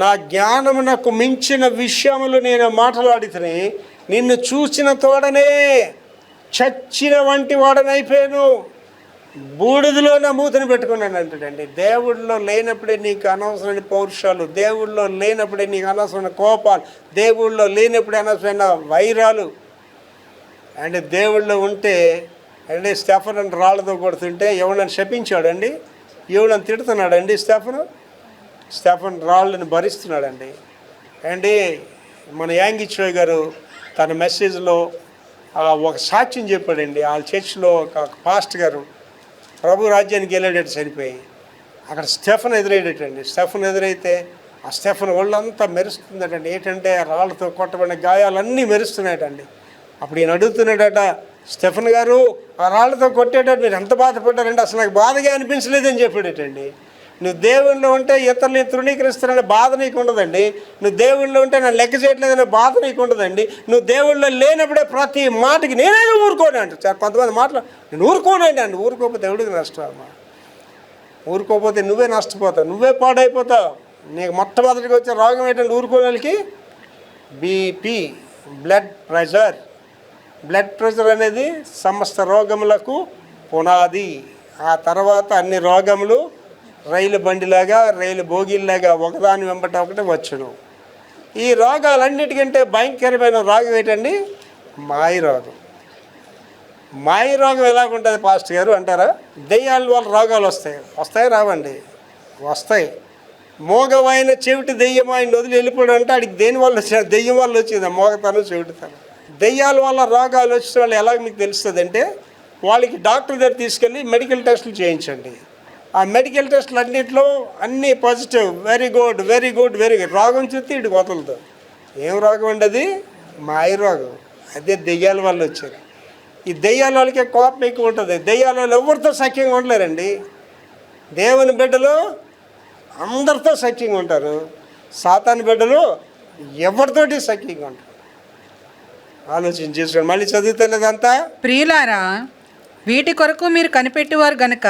నా జ్ఞానమునకు మించిన విషయములు నేను మాట్లాడితే నిన్ను చూసిన తోడనే చచ్చిన వంటి వాడనైపోయాను, బూడిదలో నా మూతను పెట్టుకున్నాను అంటాడండి. దేవుడిలో లేనప్పుడే నీకు అనవసరమైన పౌరుషాలు, దేవుడిలో లేనప్పుడే నీకు అనవసరమైన కోపాలు, దేవుడిలో లేనప్పుడే అనవసరమైన వైరాలు. అండ్ దేవుడిలో ఉంటే అండి, స్టెఫన్ రాళ్ళతో కొడుతుంటే ఎవడని శపించాడండి, ఎవడని తిడుతున్నాడండి. స్టెఫన్ రాళ్ళని భరిస్తున్నాడండి. అండి, మన యాంగిచోయ్ గారు తన మెసేజ్లో ఒక సాక్ష్యం చెప్పాడండి. వాళ్ళ చర్చిలో ఒక పాస్ట్ గారు ప్రభు రాజ్యానికి వెళ్ళేటట్టు చనిపోయి అక్కడ స్టెఫన్ ఎదురయ్యేటండి. స్టెఫన్ ఎదురైతే ఆ స్టెఫన్ ఒళ్ళంతా మెరుస్తుందటండి. ఏంటంటే రాళ్ళతో కొట్టబడిన గాయాలన్నీ మెరుస్తున్నాయటండి. అప్పుడు ఈయన అడుగుతున్నాడట, స్టెఫన్ గారు, ఆ రాళ్ళతో కొట్టేటట్టు మీరు ఎంత బాధపడ్డారంటే అసలు నాకు బాధగా అనిపించలేదని చెప్పాడటండి. నువ్వు దేవుళ్ళో ఉంటే ఇతరులని తృణీకరిస్తాననే బాధ నీకు ఉండదండి. నువ్వు దేవుళ్ళో ఉంటే నన్ను లెక్క చేయట్లేదనే బాధ నీకు ఉండదండి. నువ్వు దేవుళ్ళో లేనప్పుడే ప్రతి మాటకి నేనే ఊరుకోను అంటారు కొంతమంది మాటలు. నేను ఊరుకోనండి అండి. ఊరుకోకపోతే ఎవడికి నష్టం అమ్మా? ఊరుకోకపోతే నువ్వే నష్టపోతావు, నువ్వే పాడైపోతావు. నీకు మొట్టమొదటిగా వచ్చే రోగం ఏంటంటే ఊరుకోవడానికి బీపీ, బ్లడ్ ప్రెషర్ అనేది సమస్త రోగములకు పునాది. ఆ తర్వాత అన్ని రోగములు రైలు బండిలాగా, రైలు బోగిల్లాగా ఒకదాని వెంబట ఒకటి వచ్చును. ఈ రోగాలన్నిటికంటే భయంకరమైన రోగం ఏంటండి? మాయ రోగం. మాయ రోగం ఎలాగుంటుంది పాస్టర్ గారు అంటారా? దెయ్యాల వల్ల రోగాలు వస్తాయి రావండి? వస్తాయి. మోగమైన చెవిటి దెయ్యం ఆయన వదిలి వెళ్ళిపోవడం అంటే ఆడికి దేనివల్ల వచ్చింది? దెయ్యం వల్ల వచ్చింది మోగతనం, చెవిటితనం. దెయ్యాల వల్ల రోగాలు వచ్చిన వాళ్ళు ఎలాగ మీకు తెలుస్తుంది అంటే, వాళ్ళకి డాక్టర్ దగ్గర తీసుకెళ్ళి మెడికల్ టెస్టులు చేయించండి. ఆ మెడికల్ టెస్టులు అన్నింటిలో అన్నీ పాజిటివ్, వెరీ గుడ్. రోగం చూస్తే ఇటు వదలదు. ఏం రోగం అండి అది? మాయ రోగం. అదే దెయ్యాల వల్ల వచ్చేది. ఈ దెయ్యాల వాళ్ళకే కోపం ఎక్కువ ఉంటుంది. దెయ్యాల వాళ్ళు ఎవరితో సఖ్యంగా ఉండలేరండి. దేవుని బిడ్డలు అందరితో సఖ్యంగా ఉంటారు. సాతాను బిడ్డలు ఎవరితోటి సఖ్యంగా ఉంటారు. ఆలోచన చేసుకోండి. మళ్ళీ చదువుతున్నదంతా. ప్రియులారా, వీటి కొరకు మీరు కనిపెట్టువారు గనక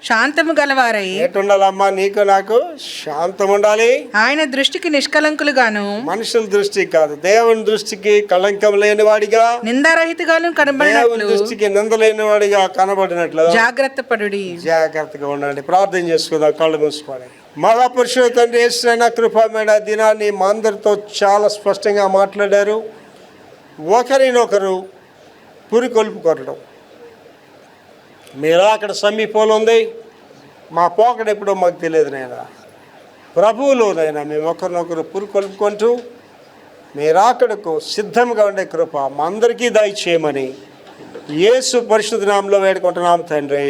శాంతము గలవారై, ఎటుండాలమ్మా? నీకు నాకు శాంతం ఉండాలి. ఆయన దృష్టికి నిష్కలంకులుగాను, మనుషుల దృష్టికి కాదు, దేవుని దృష్టికి కళంకం లేని వాడిగా, నిందారహితగాను కనబడినట్లు, దృష్టికి నింద లేని వాడిగా కనబడినట్లు జాగ్రత్తగా ఉండండి. ప్రార్థన చేసుకుందాం కళ్ళు మూసుకోండి. మహాపురుషుడు తండ్రి యేసయ్య కృపమైన దినాన్ని మా అందరితో చాలా స్పష్టంగా మాట్లాడారు. ఒకరినొకరు పురికొల్పుకొనడం. మీరు అక్కడ సమీపంలో ఉంది, మా పోకడ ఎప్పుడో మాకు తెలియదు నాయన. ప్రభువులోనైనా మేము ఒకరినొకరు పురికొల్పుకుంటూ మీ రాకడకు సిద్ధంగా ఉండే కృప మా అందరికీ దయచేయమని యేసు పరిశుద్ధ నామములో వేడుకుంటున్నాం తండ్రి.